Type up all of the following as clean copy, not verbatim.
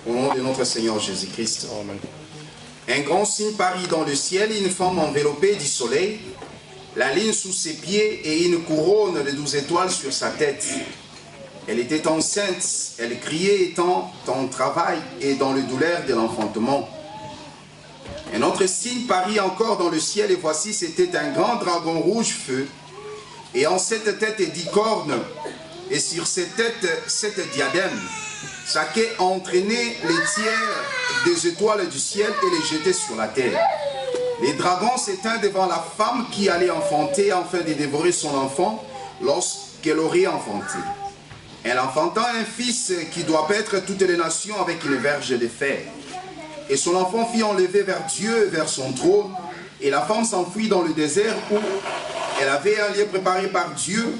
Au nom de notre Seigneur Jésus-Christ. Un grand signe parut dans le ciel, une femme enveloppée du soleil, la lune sous ses pieds et une couronne de 12 étoiles sur sa tête. Elle était enceinte, elle criait étant en travail et dans le douleur de l'enfantement. Un autre signe parut encore dans le ciel, et voici, c'était un grand dragon rouge feu, et en 7 têtes et 10 cornes, et sur ses têtes 7 diadèmes. Chacun entraînait les tiers des étoiles du ciel et les jetait sur la terre. Les dragons s'éteignent devant la femme qui allait enfanter afin de dévorer son enfant lorsqu'elle aurait enfanté. Elle enfanta un fils qui doit paître toutes les nations avec une verge de fer. Et son enfant fut enlevé vers Dieu, vers son trône, et la femme s'enfuit dans le désert où elle avait un lieu préparé par Dieu,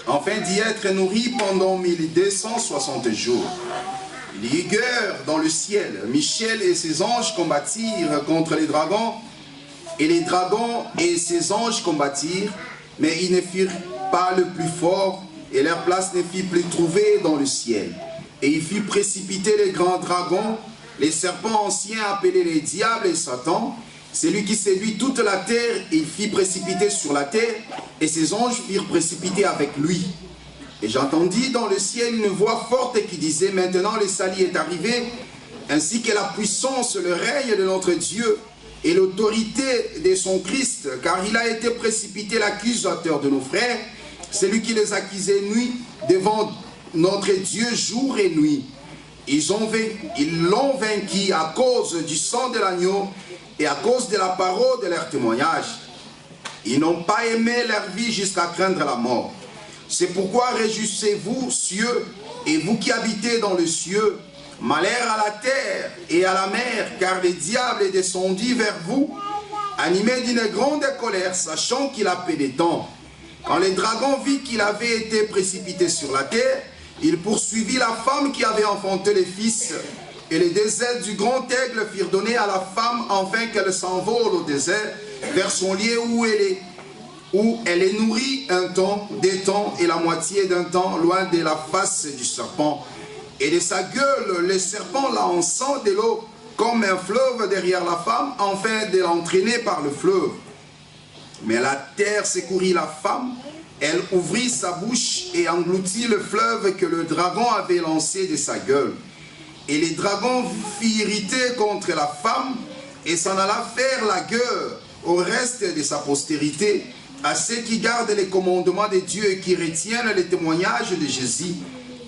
afin d'y être nourrie pendant 1260 jours. Il y eut guerre dans le ciel. Michel et ses anges combattirent contre les dragons, et les dragons et ses anges combattirent, mais ils ne furent pas le plus fort, et leur place ne fut plus trouvée dans le ciel. Et il fit précipiter les grands dragons, les serpents anciens appelés les diables et Satan, celui qui séduit toute la terre, il fit précipiter sur la terre, et ses anges furent précipités avec lui. Et j'entendis dans le ciel une voix forte qui disait, maintenant le salut est arrivé, ainsi que la puissance, le règne de notre Dieu, et l'autorité de son Christ, car il a été précipité l'accusateur de nos frères, celui qui les accusait nuit devant notre Dieu jour et nuit. Ils l'ont vaincu à cause du sang de l'agneau et à cause de la parole de leur témoignage. Ils n'ont pas aimé leur vie jusqu'à craindre la mort. C'est pourquoi réjouissez-vous, cieux, et vous qui habitez dans les cieux. Malheur à la terre et à la mer, car le diable est descendu vers vous, animé d'une grande colère, sachant qu'il a peu de temps. Quand le dragon vit qu'il avait été précipité sur la terre, il poursuivit la femme qui avait enfanté les fils, et les 2 ailes du grand aigle furent données à la femme, afin qu'elle s'envole au désert, vers son lieu où elle est nourrie un temps, 2 temps, et la moitié d'un temps, loin de la face du serpent. Et de sa gueule, le serpent lançant de l'eau comme un fleuve derrière la femme, afin de l'entraîner par le fleuve. Mais la terre secourit la femme, elle ouvrit sa bouche et engloutit le fleuve que le dragon avait lancé de sa gueule. Et les dragons furent irrités contre la femme et s'en alla faire la guerre au reste de sa postérité, à ceux qui gardent les commandements de Dieu et qui retiennent les témoignages de Jésus.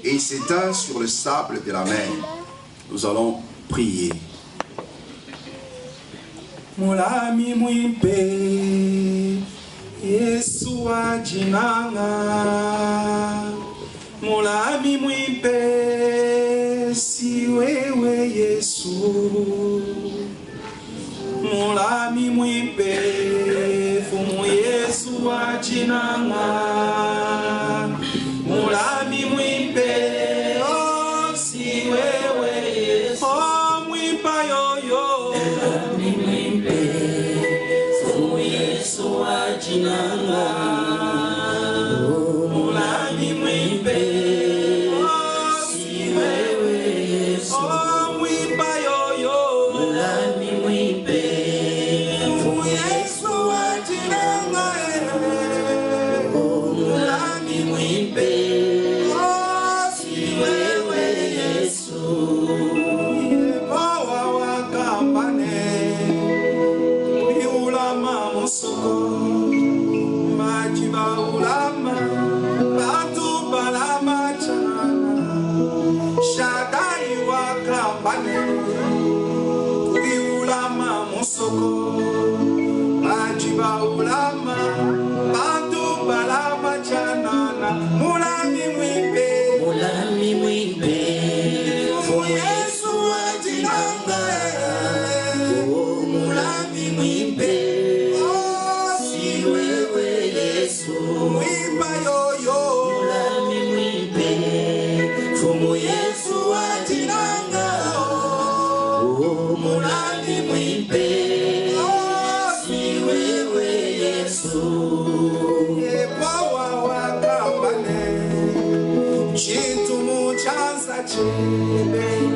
Et il s'éteint sur le sable de la mer. Nous allons prier. Mulami mwimpe Yesu ajinanga, mulami mwimpe si wewe Yesu, mulami mwimpe fumu Yesu ajinanga, mulami mwimpe oh si wewe Yesu, oh mwimpa yoyo, mulami mwimpe fumu Yesu ajinanga, mulami mwimpe oh si wewe Yesu, oh mwimpa yoyo, mulami mwimpe fumu Yesu ajinanga, mulami mwimpe oh si wewe Yesu, bawa wakambane ulama musoko majiba ulama batu balama chana shadai wakambane ulama musoko majiba ulama batu balama chana mulami mwimpe Fumu Yesu ajinanga, mulami mwimpe oh si wewe Yesu, mwimpa yoyo, mulami mwimpe fumu Yesu ajinanga, mulami mwimpe oh si wewe Yesu, epawa wakambane chintu muchanza chebe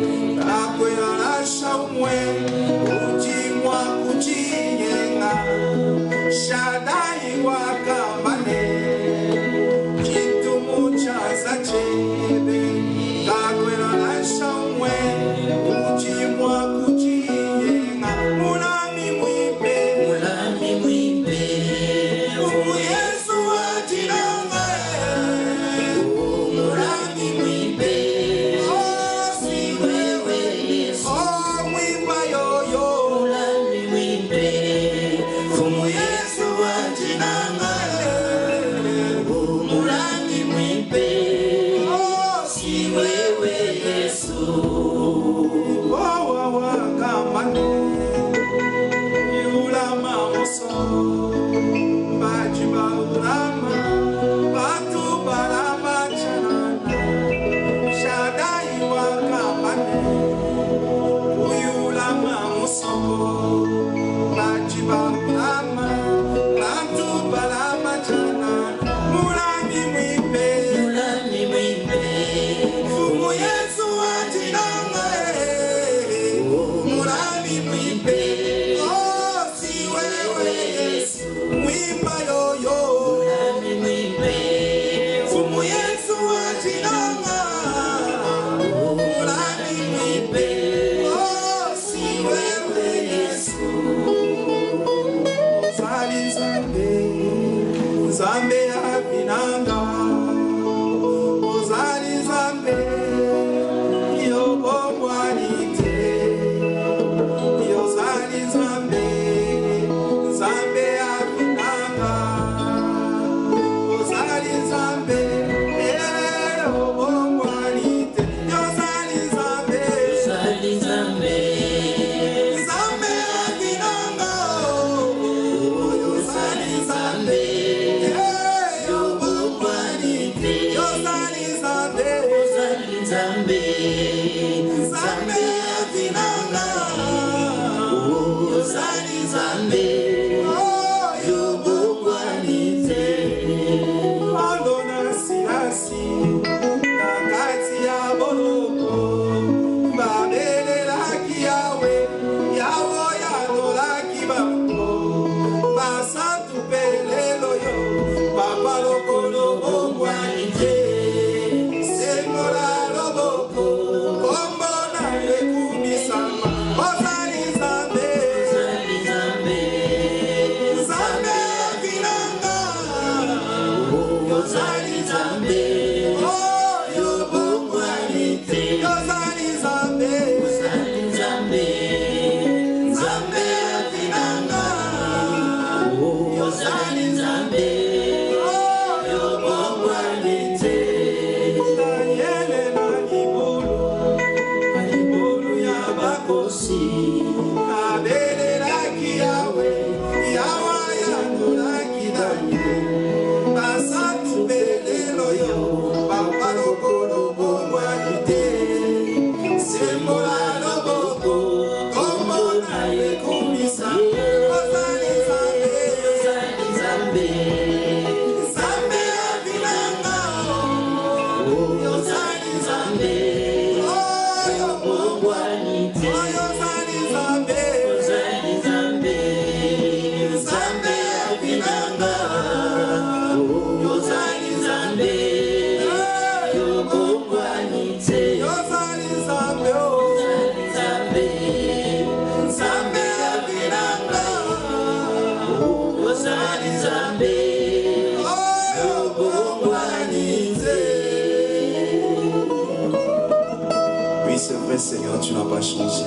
Seigneur, tu n'as pas changé.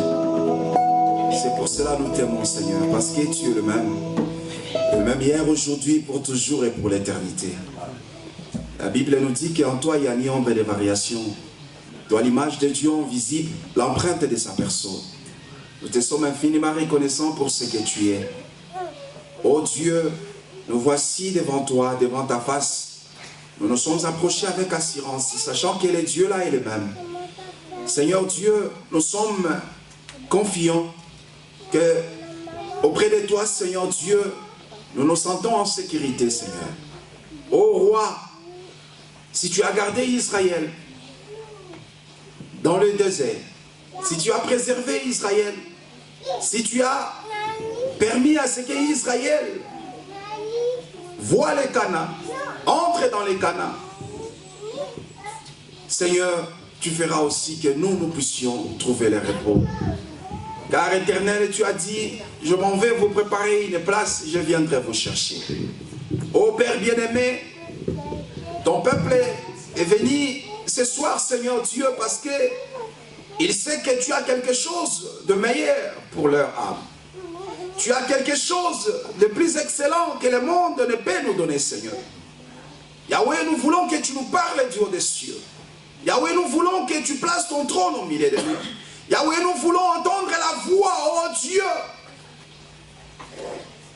C'est pour cela que nous t'aimons, Seigneur, parce que tu es le même hier, aujourd'hui, pour toujours et pour l'éternité. La Bible nous dit qu'en toi, il n'y a ni ombre de variation. Toi, l'image de Dieu invisible, l'empreinte de sa personne. Nous te sommes infiniment reconnaissants pour ce que tu es. Oh Dieu, nous voici devant toi, devant ta face. Nous nous sommes approchés avec assurance, sachant que le Dieu là est le même. Seigneur Dieu, nous sommes confiants que auprès de toi, Seigneur Dieu, nous nous sentons en sécurité, Seigneur. Ô roi, si tu as gardé Israël dans le désert, si tu as préservé Israël, si tu as permis à ce que Israël voit les Canaan, entre dans les Canaan, Seigneur, tu feras aussi que nous puissions trouver le repos. Car Éternel, tu as dit, je m'en vais vous préparer une place, je viendrai vous chercher. Ô Père bien-aimé, ton peuple est venu ce soir, Seigneur Dieu, parce que il sait que tu as quelque chose de meilleur pour leur âme. Tu as quelque chose de plus excellent que le monde ne peut nous donner, Seigneur. Yahweh, nous voulons que tu nous parles du haut des cieux. Yahweh, nous voulons que tu places ton trône au milieu de nous. Yahweh, nous voulons entendre la voix, oh Dieu,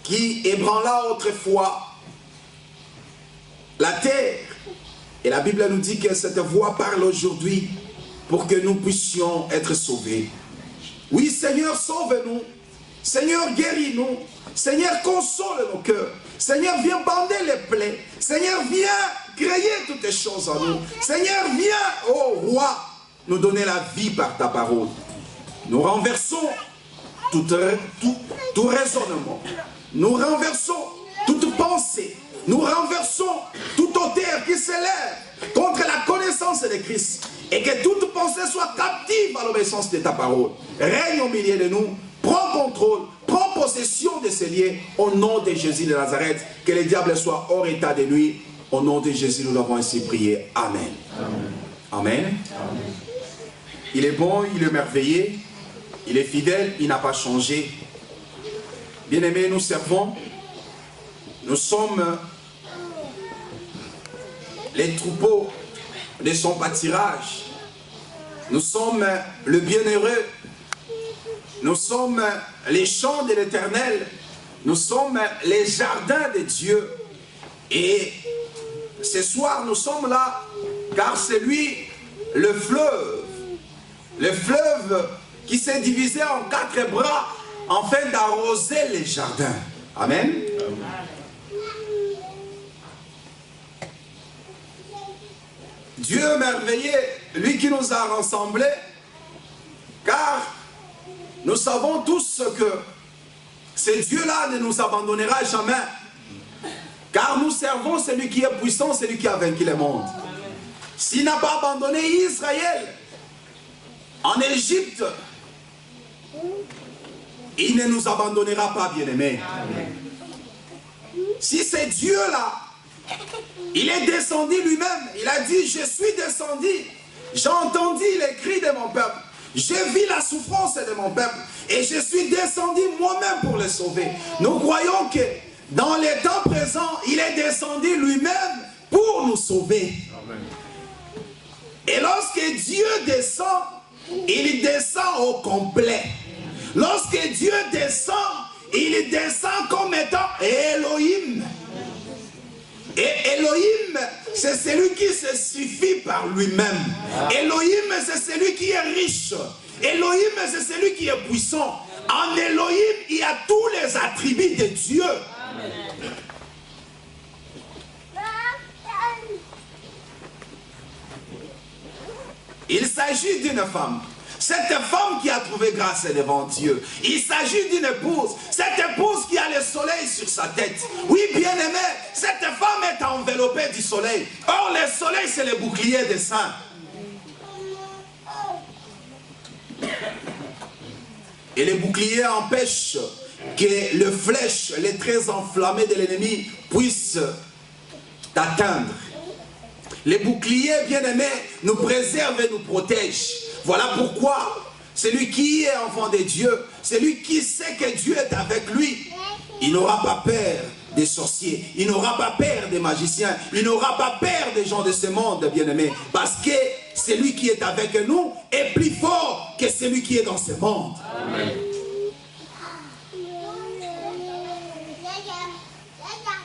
qui ébranla autrefois la terre. Et la Bible nous dit que cette voix parle aujourd'hui pour que nous puissions être sauvés. Oui, Seigneur, sauve-nous. Seigneur, guéris-nous. Seigneur, console nos cœurs. Seigneur, viens bander les plaies. Seigneur, viens créer toutes les choses en nous. Seigneur, viens, ô roi, nous donner la vie par ta parole. Nous renversons tout raisonnement. Nous renversons toute pensée. Nous renversons toute odeur qui s'élève contre la connaissance de Christ. Et que toute pensée soit captive à l'obéissance de ta parole. Règne au milieu de nous. Prends contrôle. Prends possession de ces lieux. Au nom de Jésus de Nazareth. Que le diable soit hors état de nuit. Au nom de Jésus, nous l'avons ainsi prié. Amen. Amen. Amen. Amen. Il est bon, il est merveilleux. Il est fidèle, il n'a pas changé. Bien-aimés, nous servons. Nous sommes les troupeaux de son pâturage. Nous sommes le bienheureux. Nous sommes les champs de l'Éternel. Nous sommes les jardins de Dieu. Et ce soir, nous sommes là, car c'est lui, le fleuve qui s'est divisé en 4 bras, afin d'arroser les jardins. Amen. Dieu merveilleux, lui qui nous a rassemblés, car nous savons tous que ce Dieu-là ne nous abandonnera jamais. Car nous servons celui qui est puissant, celui qui a vaincu le monde. S'il n'a pas abandonné Israël en Égypte, il ne nous abandonnera pas, bien-aimés. Si c'est Dieu-là, il est descendu lui-même. Il a dit, je suis descendu. J'ai entendu les cris de mon peuple. J'ai vu la souffrance de mon peuple. Et je suis descendu moi-même pour les sauver. Nous croyons que dans les temps présents, il est descendu lui-même pour nous sauver. Amen. Et lorsque Dieu descend, il descend au complet. Lorsque Dieu descend, il descend comme étant Elohim. Et Elohim, c'est celui qui se suffit par lui-même. Elohim, c'est celui qui est riche. Elohim, c'est celui qui est puissant. En Elohim, il y a tous les attributs de Dieu. Il s'agit d'une femme. Cette femme qui a trouvé grâce devant Dieu. Il s'agit d'une épouse. Cette épouse qui a le soleil sur sa tête. Oui, bien-aimé, cette femme est enveloppée du soleil. Or, le soleil, c'est le bouclier des saints. Et le bouclier empêche que le flèche, les traits enflammés de l'ennemi puissent t'atteindre. Les boucliers, bien-aimés, nous préservent et nous protègent. Voilà pourquoi celui qui est enfant de Dieu, celui qui sait que Dieu est avec lui, il n'aura pas peur des sorciers, il n'aura pas peur des magiciens, il n'aura pas peur des gens de ce monde, bien-aimés, parce que celui qui est avec nous est plus fort que celui qui est dans ce monde. Amen.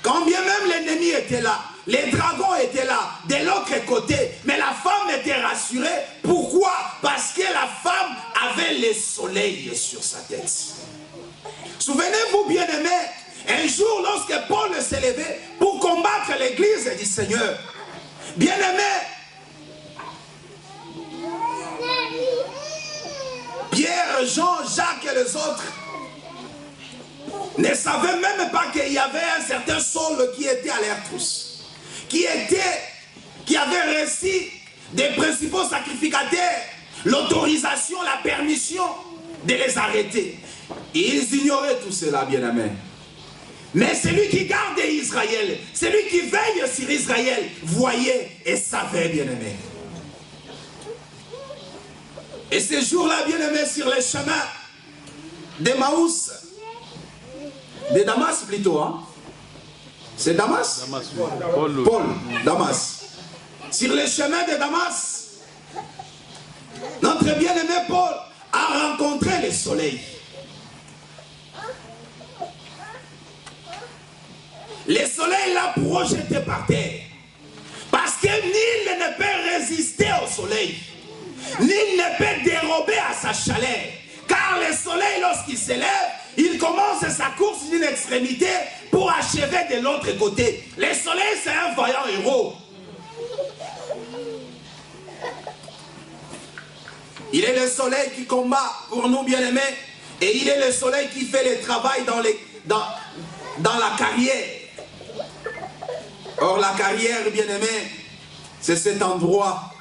Quand bien même l'ennemi était là, les dragons étaient là, de l'autre côté, mais la femme était rassurée. Pourquoi? Parce que la femme avait le soleil sur sa tête. Souvenez-vous, bien-aimés, un jour, lorsque Paul s'est levé pour combattre l'église du Seigneur, bien-aimés, Pierre, Jean, Jacques et les autres ne savaient même pas qu'il y avait un certain Saul qui était à l'air tous, qui avait reçu des principaux sacrificateurs l'autorisation, la permission de les arrêter. Et ils ignoraient tout cela, bien-aimés. Mais celui qui garde Israël, celui qui veille sur Israël, voyait et savait, bien-aimés. Et ce jour-là, bien-aimés, sur les chemins d'Emmaüs, de Damas plutôt, hein? C'est Damas? Damas, oui. Paul, Damas. Sur les chemins de Damas, notre bien-aimé Paul a rencontré le soleil. Le soleil l'a projeté par terre. Parce que nul ne peut résister au soleil. Nul ne peut dérober à sa chaleur. Car le soleil, lorsqu'il s'élève, il commence sa course d'une extrémité pour achever de l'autre côté. Le soleil, c'est un vaillant héros. Il est le soleil qui combat pour nous, bien-aimés. Et il est le soleil qui fait le travail dans la carrière. Or, la carrière, bien-aimés, c'est cet endroit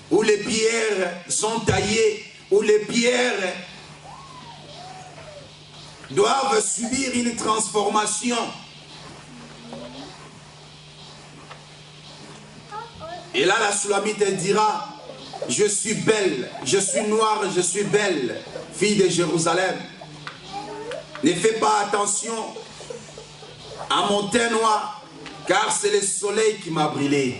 où les pierres sont taillées, où les pierres doivent subir une transformation. Et là, la Shulamite dira, je suis belle, je suis noire, je suis belle, fille de Jérusalem. Ne fais pas attention à mon teint noir, car c'est le soleil qui m'a brûlé.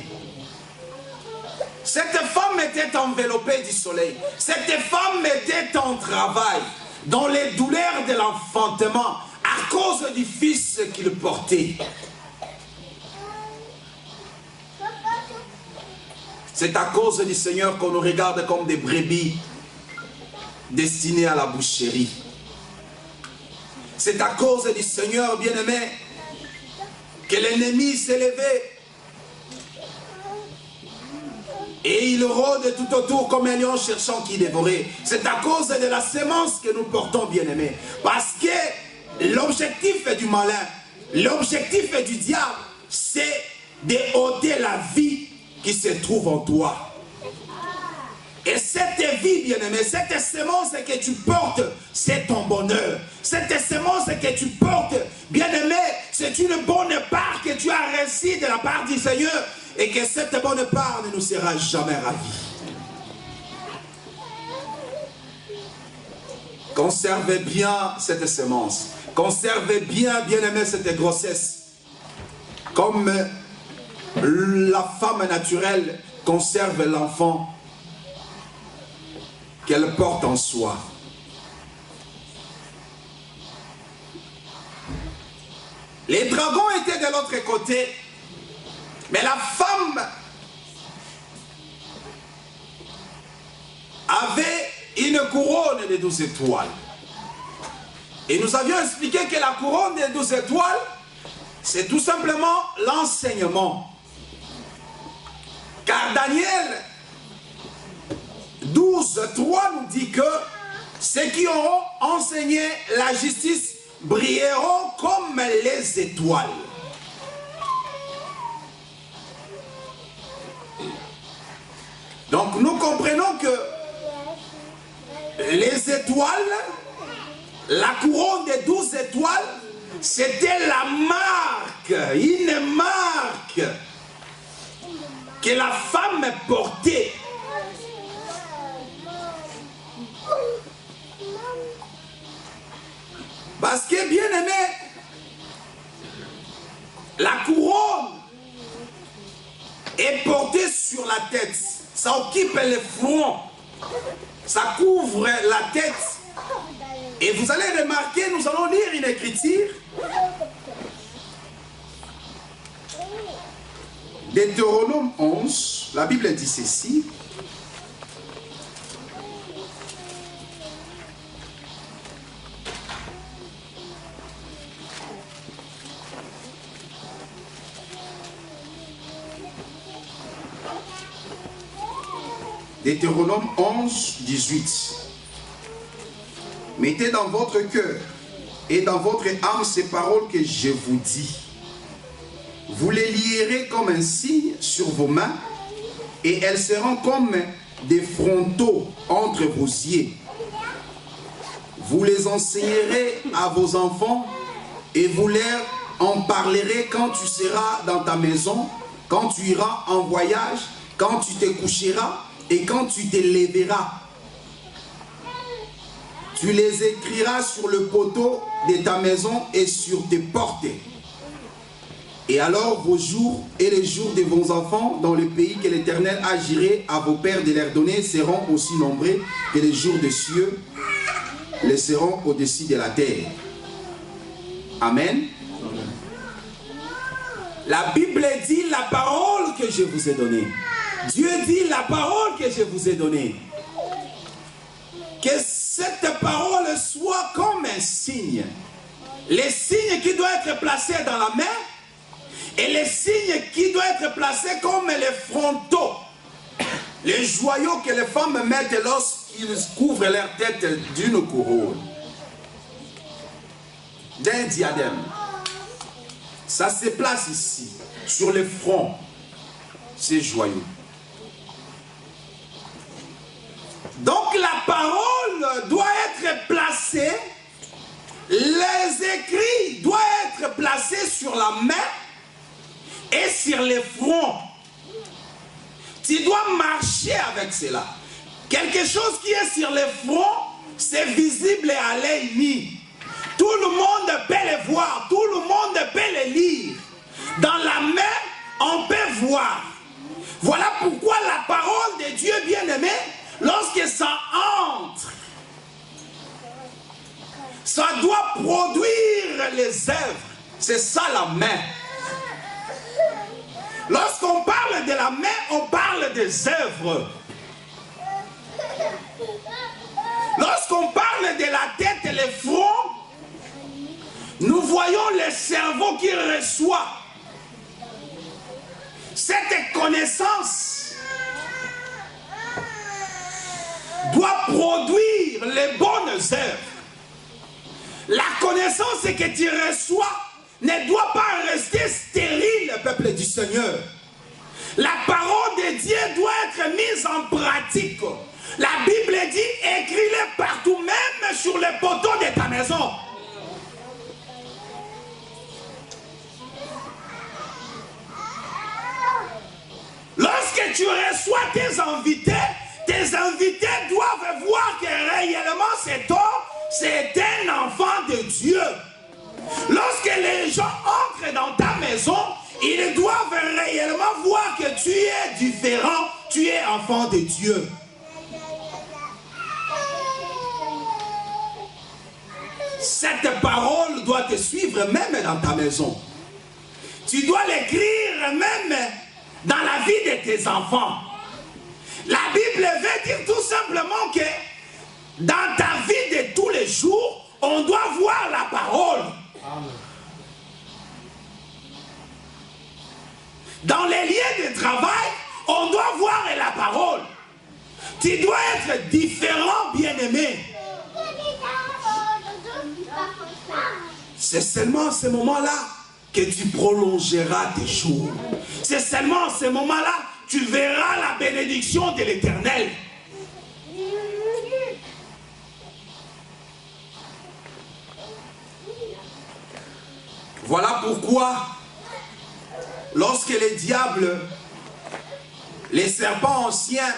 Cette femme était enveloppée du soleil. Cette femme était en travail, dans les douleurs de l'enfantement, à cause du fils qu'il portait. C'est à cause du Seigneur qu'on nous regarde comme des brebis destinées à la boucherie. C'est à cause du Seigneur, bien-aimé, que l'ennemi s'est levé. Et il rôde tout autour comme un lion cherchant qui dévorer. C'est à cause de la sémence que nous portons, bien-aimés. Parce que l'objectif du malin, l'objectif du diable, c'est de ôter la vie qui se trouve en toi. Et cette vie, bien-aimé, cette sémence que tu portes, c'est ton bonheur. Cette sémence que tu portes, bien-aimé, c'est une bonne part que tu as reçue de la part du Seigneur. Et que cette bonne part ne nous sera jamais ravie. Conservez bien cette sémence. Conservez bien, bien-aimé, cette grossesse. Comme la femme naturelle conserve l'enfant qu'elle porte en soi. Les dragons étaient de l'autre côté, mais la femme avait une couronne de 12 étoiles. Et nous avions expliqué que la couronne des 12 étoiles, c'est tout simplement l'enseignement. Car Daniel 12:3 nous dit que ceux qui auront enseigné la justice brilleront comme les étoiles. Donc nous comprenons que les étoiles, la couronne des 12 étoiles, c'était la marque, une marque que la femme portait. Parce que, bien aimé, la couronne est portée sur la tête. Ça occupe le front. Ça couvre la tête. Et vous allez remarquer, nous allons lire une écriture. Deutéronome 11, la Bible dit ceci. Deutéronome 11, 18. Mettez dans votre cœur et dans votre âme ces paroles que je vous dis. Vous les lierez comme un signe sur vos mains et elles seront comme des frontaux entre vos yeux. Vous les enseignerez à vos enfants et vous leur en parlerez quand tu seras dans ta maison, quand tu iras en voyage, quand tu te coucheras et quand tu te lèveras. Tu les écriras sur le poteau de ta maison et sur tes portes. Et alors vos jours et les jours de vos enfants dans le pays que l'Éternel a juré à vos pères de leur donner seront aussi nombreux que les jours des cieux les seront au-dessus de la terre. Amen. La Bible dit la parole que je vous ai donnée. Dieu dit la parole que je vous ai donnée. Que cette parole soit comme un signe. Les signes qui doivent être placés dans la main et les signes qui doivent être placés comme les frontaux. Les joyaux que les femmes mettent lorsqu'ils couvrent leur tête d'une couronne. D'un diadème. Ça se place ici, sur le front, ces joyaux. Donc la parole doit être placée, les écrits doivent être placés sur la main et sur les fronts. Tu dois marcher avec cela. Quelque chose qui est sur les fronts, c'est visible à l'œil nu. Tout le monde peut le voir, tout le monde peut le lire. Dans la main, on peut voir. Voilà pourquoi la parole de Dieu bien-aimé, lorsque ça entre, ça doit produire les œuvres. C'est ça la main. Lorsqu'on parle de la main, on parle des œuvres. Lorsqu'on parle de la tête et les fronts, nous voyons le cerveau qui reçoit cette connaissance. Doit produire les bonnes œuvres. La connaissance que tu reçois ne doit pas rester stérile, peuple du Seigneur. La parole de Dieu doit être mise en pratique. La Bible dit, écris-le partout, même sur les poteaux de ta maison. Lorsque tu reçois tes invités doivent voir que réellement cet homme, c'est un enfant de Dieu. Lorsque les gens entrent dans ta maison, ils doivent réellement voir que tu es différent, tu es enfant de Dieu. Cette parole doit te suivre même dans ta maison. Tu dois l'écrire même dans la vie de tes enfants. La Bible veut dire tout simplement que dans ta vie de tous les jours, on doit voir la parole. Amen. Dans les lieux de travail, on doit voir la parole. Tu dois être différent, bien-aimé. C'est seulement à ce moment-là que tu prolongeras tes jours. C'est seulement à ce moment-là que tu verras la bénédiction de l'Éternel. Voilà pourquoi, lorsque les diables, les serpents anciens,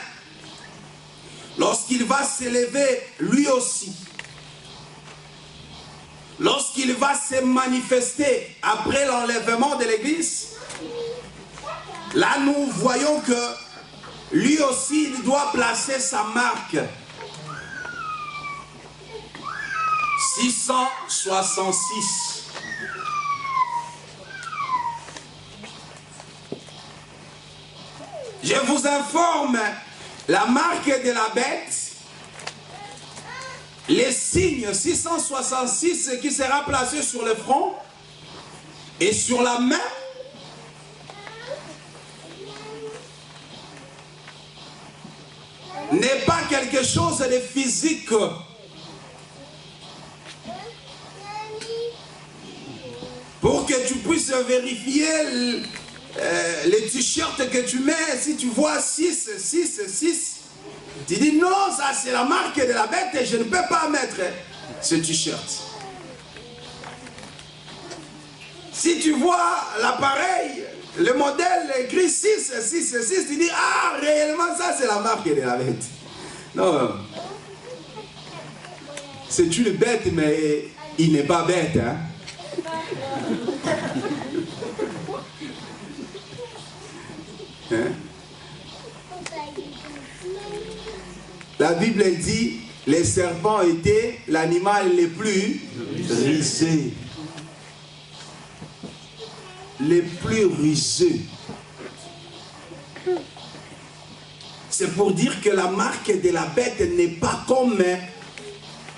lorsqu'il va s'élever lui aussi, lorsqu'il va se manifester après l'enlèvement de l'Église, là nous voyons que lui aussi il doit placer sa marque. 666. Je vous informe, la marque de la bête, les signes 666 qui sera placé sur le front et sur la main, n'est pas quelque chose de physique. Pour que tu puisses vérifier les t-shirts que tu mets, si tu vois 6, 6, 6, tu dis non, ça c'est la marque de la bête et je ne peux pas mettre ce t-shirt. Si tu vois l'appareil, le modèle écrit 6, 6, 6, tu dis ah, réellement ça c'est la marque de la bête. Non, c'est une bête, mais il n'est pas bête, hein. Hein? La Bible dit les serpents étaient l'animal le plus rusé. Les plus rusés. C'est pour dire que la marque de la bête n'est pas comme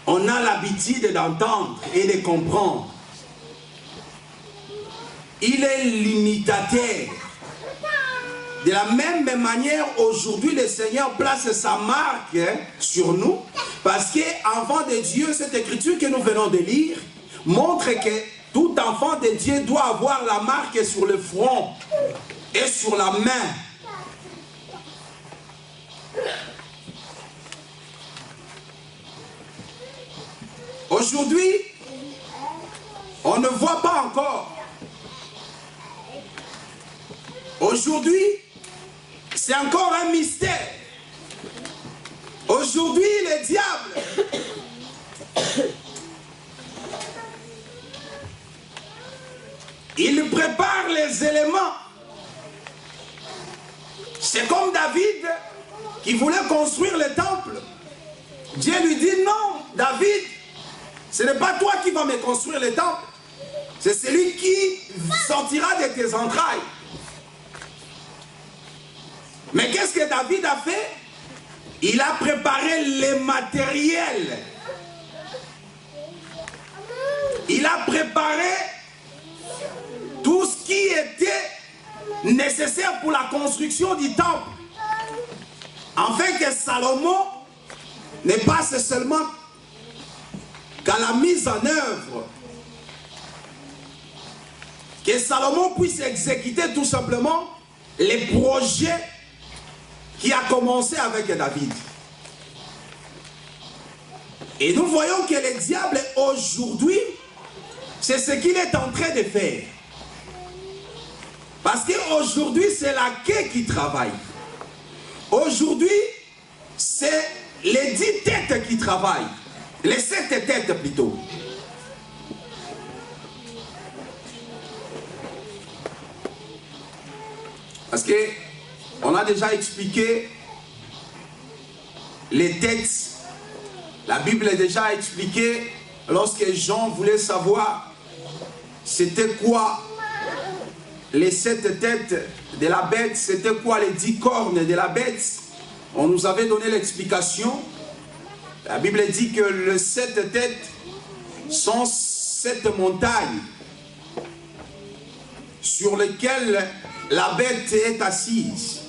on a l'habitude d'entendre et de comprendre. Il est l'imitateur. De la même manière, aujourd'hui, le Seigneur place sa marque sur nous, parce qu'enfant de Dieu, cette écriture que nous venons de lire, montre que tout enfant de Dieu doit avoir la marque sur le front et sur la main. Aujourd'hui, on ne voit pas encore. Aujourd'hui, c'est encore un mystère. Aujourd'hui, le diable il prépare les éléments. C'est comme David qui voulait construire le temple. Dieu lui dit non, David, ce n'est pas toi qui vas me construire le temple. C'est celui qui sortira de tes entrailles. Mais qu'est-ce que David a fait? Il a préparé les matériels. Il a préparé tout ce qui était nécessaire pour la construction du temple. Afin que Salomon ne passe seulement qu'à la mise en œuvre. Que Salomon puisse exécuter tout simplement les projets qui a commencé avec David. Et nous voyons que le diable aujourd'hui, c'est ce qu'il est en train de faire. Parce qu'aujourd'hui, c'est la quai qui travaille. Aujourd'hui, c'est les 10 têtes qui travaillent. Les 7 têtes plutôt. Parce que on a déjà expliqué les têtes. La Bible a déjà expliqué lorsque Jean voulait savoir c'était quoi les 7 têtes de la bête, c'était quoi les 10 cornes de la bête, on nous avait donné l'explication. La Bible dit que les 7 têtes sont 7 montagnes sur lesquelles la bête est assise.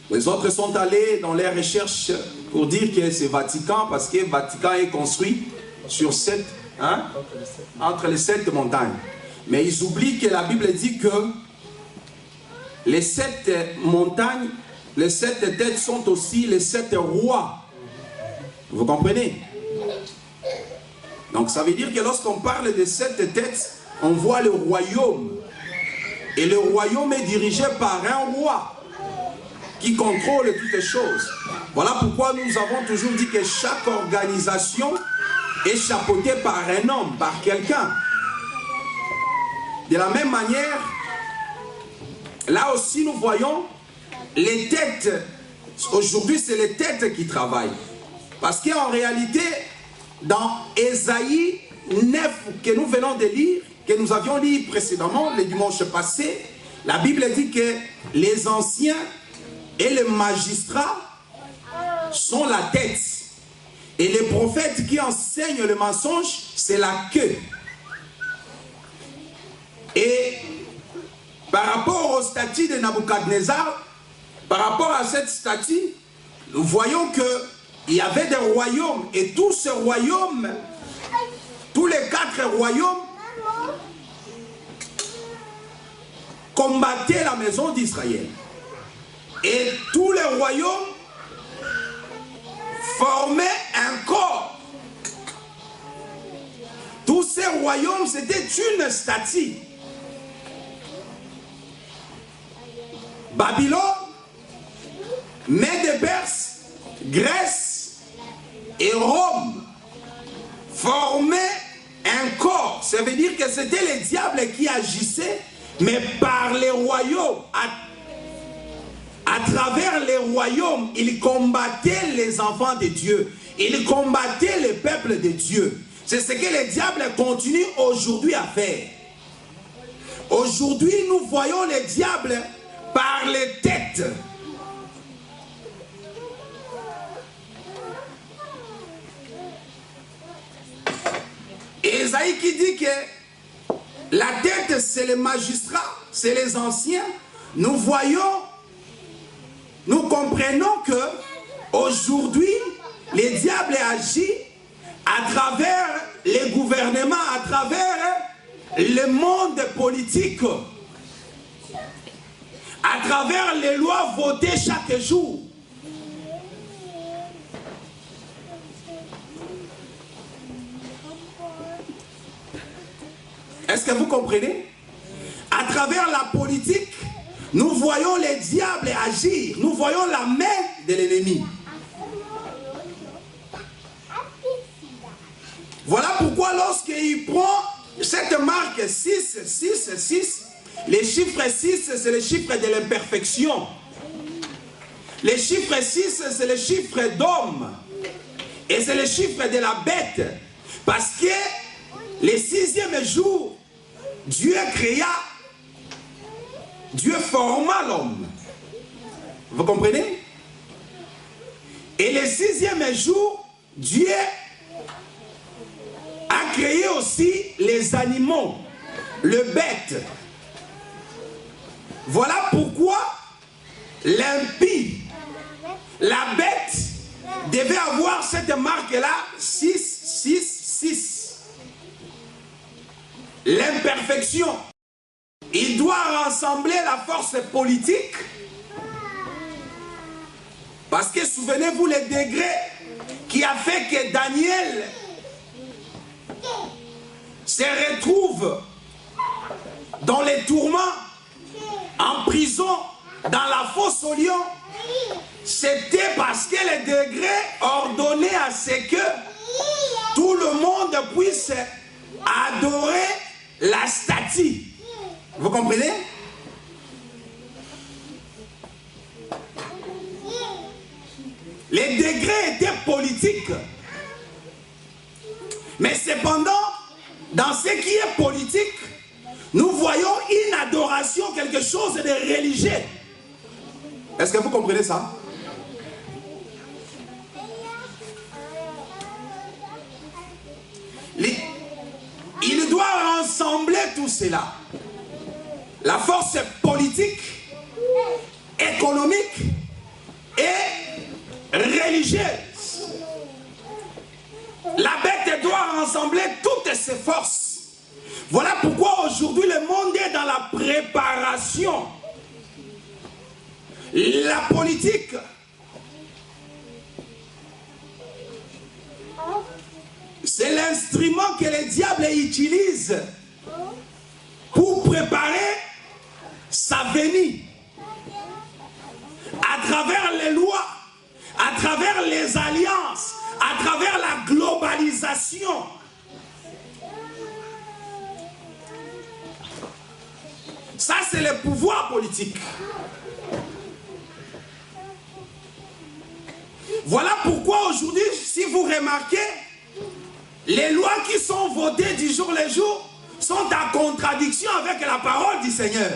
Les autres sont allés dans les recherches pour dire que c'est Vatican, parce que Vatican est construit sur 7, entre les 7 montagnes. Mais ils oublient que la Bible dit que les 7 montagnes, les 7 têtes sont aussi les 7 rois. Vous comprenez? Donc ça veut dire que lorsqu'on parle de 7 têtes, on voit le royaume. Et le royaume est dirigé par un roi qui contrôle toutes les choses. Voilà pourquoi nous avons toujours dit que chaque organisation est chapeautée par un homme, par quelqu'un. De la même manière, là aussi nous voyons les têtes. Aujourd'hui, c'est les têtes qui travaillent. Parce qu'en réalité, dans Ésaïe 9, que nous venons de lire, que nous avions lu précédemment, le dimanche passé, la Bible dit que les anciens et les magistrats sont la tête. Et les prophètes qui enseignent le mensonge, c'est la queue. Et par rapport au statut de Nabuchodonosor, par rapport à cette statue, nous voyons qu'il y avait des royaumes. Et tous ces royaumes, tous les 4 royaumes, combattaient la maison d'Israël. Et tous les royaumes formaient un corps. Tous ces royaumes, c'était une statue. Babylone, Mède et Perse, Grèce et Rome formaient un corps. Ça veut dire que c'était les diables qui agissaient, mais par les royaumes. À travers les royaumes, ils combattaient les enfants de Dieu. Ils combattaient le peuple de Dieu. C'est ce que les diables continuent aujourd'hui à faire. Aujourd'hui, nous voyons les diables par les têtes. Ésaïe qui dit que la tête, c'est les magistrats, c'est les anciens. Nous voyons, nous comprenons que aujourd'hui, les diables agissent à travers les gouvernements, à travers le monde politique, à travers les lois votées chaque jour. Est-ce que vous comprenez? À travers la politique, nous voyons les diables agir. Nous voyons la main de l'ennemi. Voilà pourquoi lorsqu'il prend cette marque 6, 6, 6, les chiffres 6, c'est le chiffre de l'imperfection. Les chiffres 6, c'est le chiffre d'homme. Et c'est le chiffre de la bête. Parce que le 6e jour, Dieu créa, Dieu forma l'homme. Vous comprenez? Et le 6e jour, Dieu a créé aussi les animaux, le bête. Voilà pourquoi l'impie, la bête, devait avoir cette marque-là, 6, 6, 6. L'imperfection. Il doit rassembler la force politique. Parce que souvenez-vous les degrés qui a fait que Daniel se retrouve dans les tourments, en prison, dans la fosse au lion. C'était parce que les degrés ordonnaient à ce que tout le monde puisse adorer la statue. Vous comprenez? Les les degrés étaient politiques. Mais cependant, dans ce qui est politique, nous voyons une adoration, quelque chose de religieux. Est-ce que vous comprenez ça? Il doit rassembler tout cela. La force politique, économique et religieuse. La bête doit rassembler toutes ses forces. Voilà pourquoi aujourd'hui le monde est dans la préparation. La politique, c'est l'instrument que le diable utilise pour préparer sa venue. À travers les lois, à travers les alliances, à travers la globalisation. Ça, c'est le pouvoir politique. Voilà pourquoi aujourd'hui, si vous remarquez, les lois qui sont votées du jour le jour sont en contradiction avec la parole du Seigneur.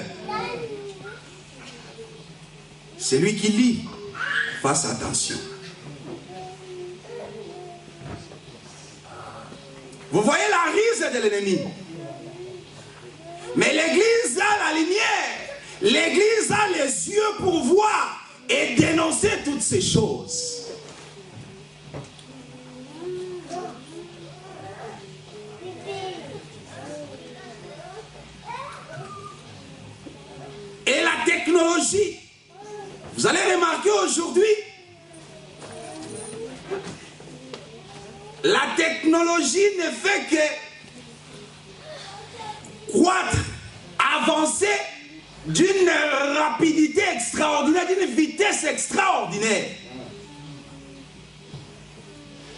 Celui qui lit, fasse attention. Vous voyez la rise de l'ennemi. Mais l'Église a la lumière. L'Église a les yeux pour voir et dénoncer toutes ces choses. Et la technologie, vous allez remarquer aujourd'hui, la technologie ne fait que croître, avancer d'une rapidité extraordinaire, d'une vitesse extraordinaire.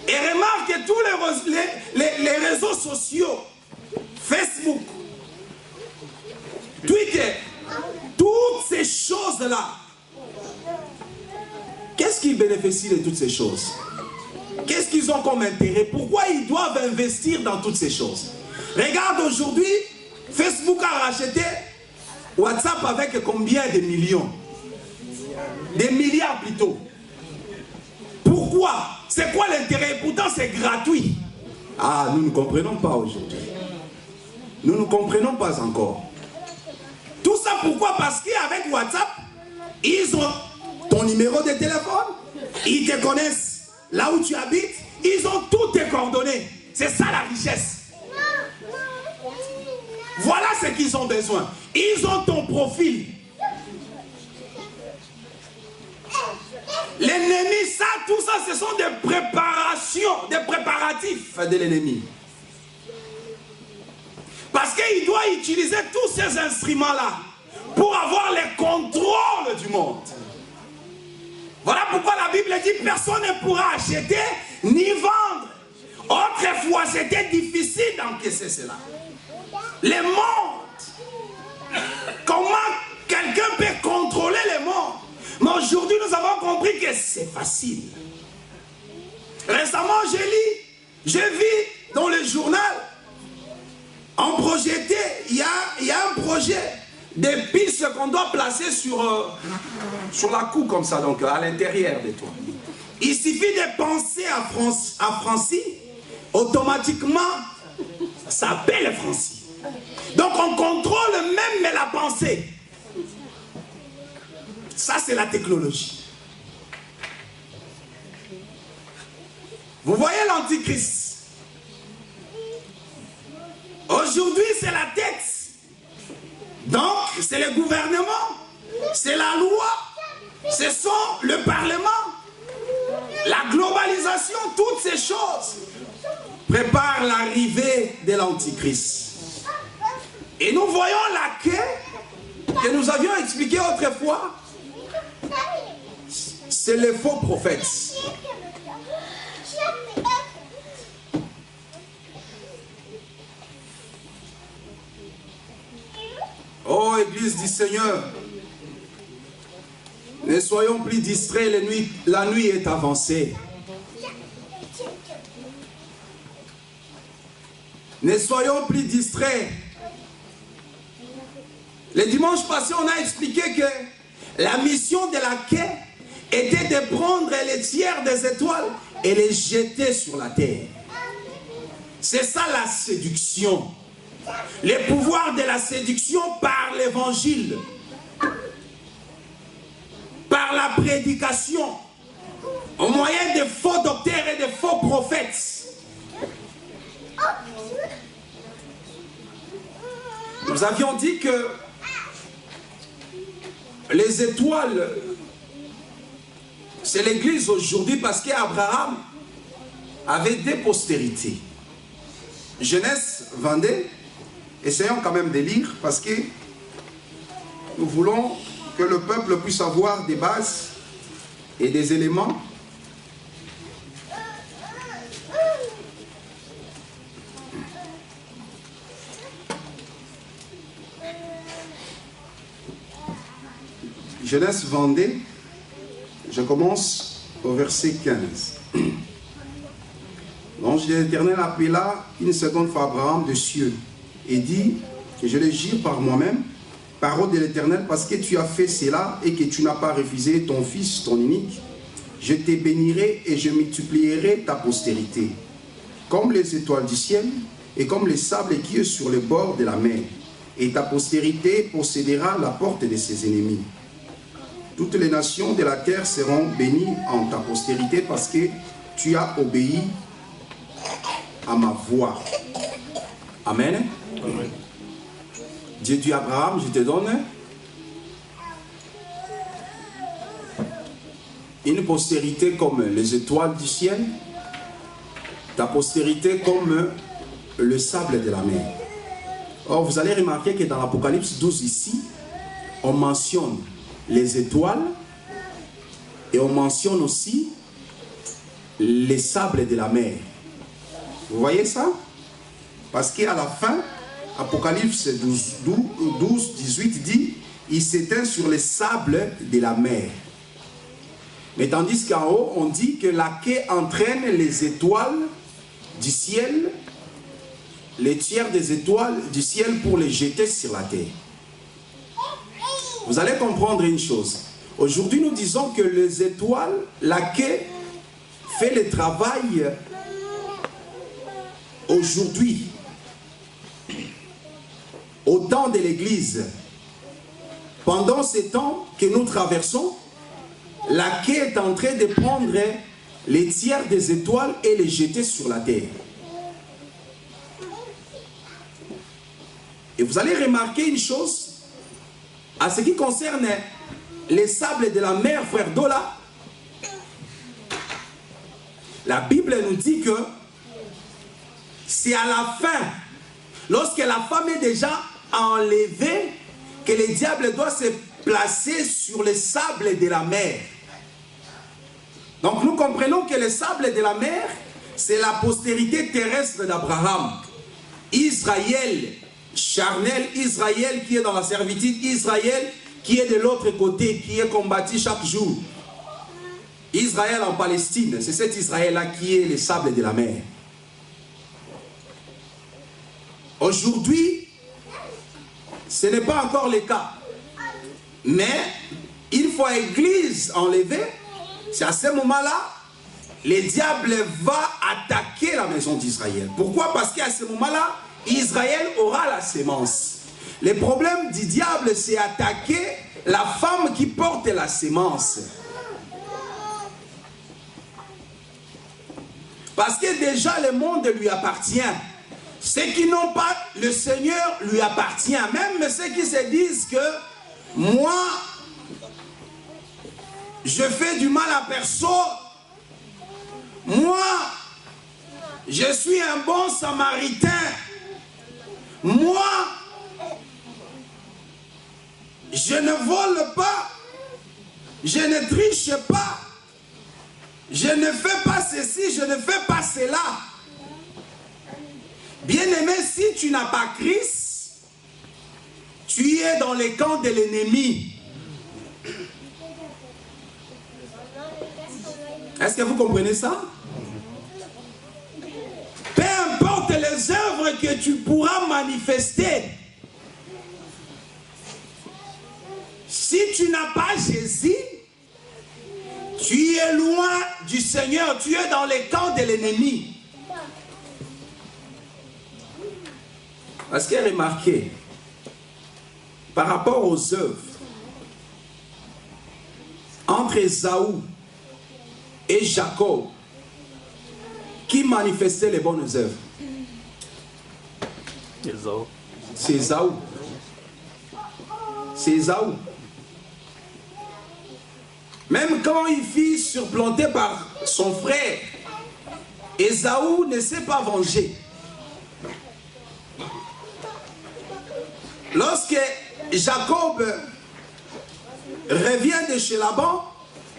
Et remarque que tous les réseaux sociaux, Facebook, Twitter, toutes ces choses-là, qu'est-ce qu'ils bénéficient de toutes ces choses? Qu'est-ce qu'ils ont comme intérêt? Pourquoi ils doivent investir dans toutes ces choses? Regarde aujourd'hui, Facebook a racheté WhatsApp avec combien de millions? Des milliards plutôt. Pourquoi? C'est quoi l'intérêt? Pourtant c'est gratuit. Ah, nous ne comprenons pas aujourd'hui. Nous ne comprenons pas encore. Tout ça pourquoi? Parce qu'avec WhatsApp, ils ont ton numéro de téléphone, ils te connaissent là où tu habites, ils ont toutes tes coordonnées. C'est ça la richesse. Voilà ce qu'ils ont besoin. Ils ont ton profil. L'ennemi, ça, tout ça, ce sont des préparations, des préparatifs de l'ennemi. Parce qu'il doit utiliser tous ces instruments-là pour avoir le contrôle du monde. Voilà pourquoi la Bible dit personne ne pourra acheter ni vendre. Autrefois, c'était difficile d'encaisser cela. Le monde, comment quelqu'un peut contrôler le monde? Mais aujourd'hui, nous avons compris que c'est facile. Récemment, j'ai vu dans le journal, on projetait, il y a un projet des pistes qu'on doit placer sur la cour comme ça, donc à l'intérieur de toi. Il suffit de penser à Francie, automatiquement, ça appelle Francie. Donc on contrôle même la pensée. Ça c'est la technologie. Vous voyez l'antichrist. Aujourd'hui c'est la tête. Donc c'est le gouvernement, c'est la loi, ce sont le parlement, la globalisation, toutes ces choses préparent l'arrivée de l'antichrist. Et nous voyons la quai que nous avions expliqué autrefois. C'est les faux prophètes. Oh, Église du Seigneur, Ne soyons plus distraits, la nuit est avancée. Ne soyons plus distraits. Le dimanche passé, on a expliqué que la mission de la quai était de prendre les tiers des étoiles et les jeter sur la terre. C'est ça la séduction. Le pouvoir de la séduction par l'évangile, par la prédication, au moyen de faux docteurs et de faux prophètes. Nous avions dit que les étoiles, c'est l'église aujourd'hui parce qu'Abraham avait des postérités. Genèse 22, essayons quand même de lire parce que nous voulons que le peuple puisse avoir des bases et des éléments. Genèse 22, je commence au verset 15. L'ange de l'Éternel appela une seconde fois Abraham de cieux et dit que je le jure par moi-même, parole de l'Éternel, parce que tu as fait cela et que tu n'as pas refusé ton fils, ton unique, je te bénirai et je multiplierai ta postérité, comme les étoiles du ciel et comme les sables qui est sur le bord de la mer. Et ta postérité possédera la porte de ses ennemis. Toutes les nations de la terre seront bénies en ta postérité parce que tu as obéi à ma voix. Amen. Amen. Dieu dit à Abraham, je te donne une postérité comme les étoiles du ciel, ta postérité comme le sable de la mer. Or, vous allez remarquer que dans l'Apocalypse 12 ici, on mentionne les étoiles et on mentionne aussi les sables de la mer. Vous voyez ça? Parce qu'à la fin, Apocalypse 12, 18 dit, il s'éteint sur les sables de la mer. Mais tandis qu'en haut, on dit que la quai entraîne les étoiles du ciel, les tiers des étoiles du ciel pour les jeter sur la terre. Vous allez comprendre une chose. Aujourd'hui, nous disons que les étoiles, la quai fait le travail aujourd'hui, au temps de l'Église. Pendant ces temps que nous traversons, la quai est en train de prendre les tiers des étoiles et les jeter sur la terre. Et vous allez remarquer une chose, à ce qui concerne les sables de la mer, frère Dola, la Bible nous dit que c'est à la fin, lorsque la femme est déjà enlevée, que le diable doit se placer sur les sables de la mer. Donc nous comprenons que les sables de la mer, c'est la postérité terrestre d'Abraham. Israël charnel, Israël qui est dans la servitude, Israël qui est de l'autre côté, qui est combattu chaque jour. Israël en Palestine, c'est cet Israël-là qui est les sables de la mer. Aujourd'hui, ce n'est pas encore le cas. Mais une fois l'église enlevée, c'est à ce moment-là, le diable va attaquer la maison d'Israël. Pourquoi? Parce qu'à ce moment-là, Israël aura la sémence. Le problème du diable, c'est attaquer la femme qui porte la sémence. Parce que déjà le monde lui appartient. Ceux qui n'ont pas le Seigneur lui appartient. Même ceux qui se disent que moi, je fais du mal à personne. Moi, je suis un bon samaritain. Moi, je ne vole pas. Je ne triche pas. Je ne fais pas ceci, je ne fais pas cela. Bien-aimé, si tu n'as pas Christ, tu es dans les camps de l'ennemi. Est-ce que vous comprenez ça? Peu importe les œuvres que tu pourras manifester, si tu n'as pas Jésus, tu es loin du Seigneur, tu es dans les camps de l'ennemi. Parce que remarquez, par rapport aux œuvres, entre Ésaü et Jacob, qui manifestait les bonnes œuvres? C'est Ésaü. C'est Ésaü. Même quand il fut surplanté par son frère, Ésaü ne s'est pas vengé. Lorsque Jacob revient de chez Laban,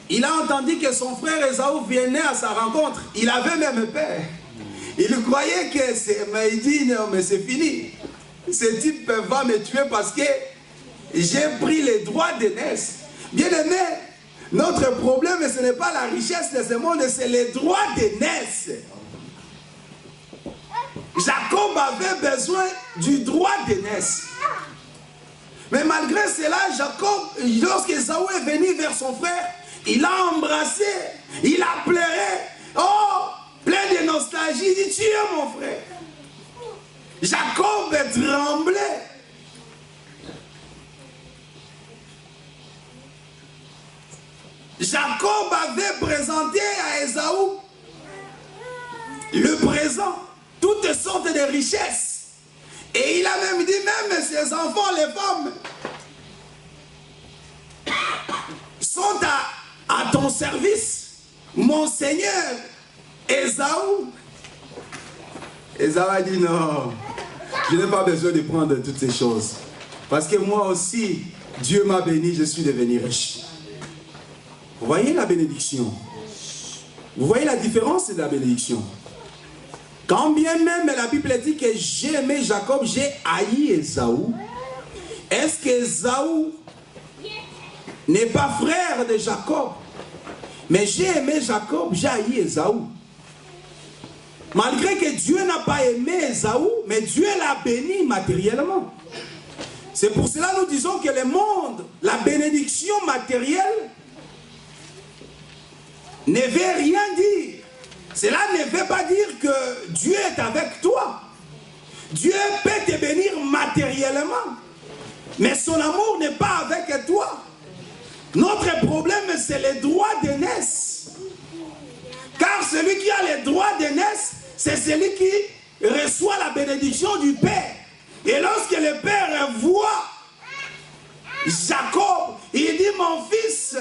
il a entendu que son frère Ésaü venait à sa rencontre. Il avait même peur. Il croyait que c'est... Mais il dit, non, mais c'est fini. Ce type va me tuer parce que j'ai pris les droits d'aînesse. Bien aimé, notre problème, ce n'est pas la richesse de ce monde, c'est les droits d'aînesse. Jacob avait besoin du droit d'aînesse. Mais malgré cela, Jacob, lorsque Ésaü est venu vers son frère, il l'a embrassé, il a pleuré. Oh, plein de nostalgie, il dit, tu es mon frère. Jacob tremblait. Jacob avait présenté à Ésaü le présent, toutes sortes de richesses. Et il a même dit, même ses enfants, les femmes, sont à ton service, mon Seigneur. Ésaü. Ésaü a dit, non, je n'ai pas besoin de prendre toutes ces choses. Parce que moi aussi, Dieu m'a béni, je suis devenu riche. Vous voyez la bénédiction? Vous voyez la différence de la bénédiction? Quand bien même la Bible dit que j'ai aimé Jacob, j'ai haï Ésaü. Est-ce qu'Ésaü n'est pas frère de Jacob? Mais j'ai aimé Jacob, j'ai haï Ésaü. Malgré que Dieu n'a pas aimé Ésaü, mais Dieu l'a béni matériellement. C'est pour cela que nous disons que le monde, la bénédiction matérielle, ne veut rien dire. Cela ne veut pas dire que Dieu est avec toi. Dieu peut te bénir matériellement, mais son amour n'est pas avec toi. Notre problème, c'est les droits d'aînesse. Car celui qui a les droits d'aînesse, c'est celui qui reçoit la bénédiction du Père. Et lorsque le Père voit Jacob, il dit, mon fils,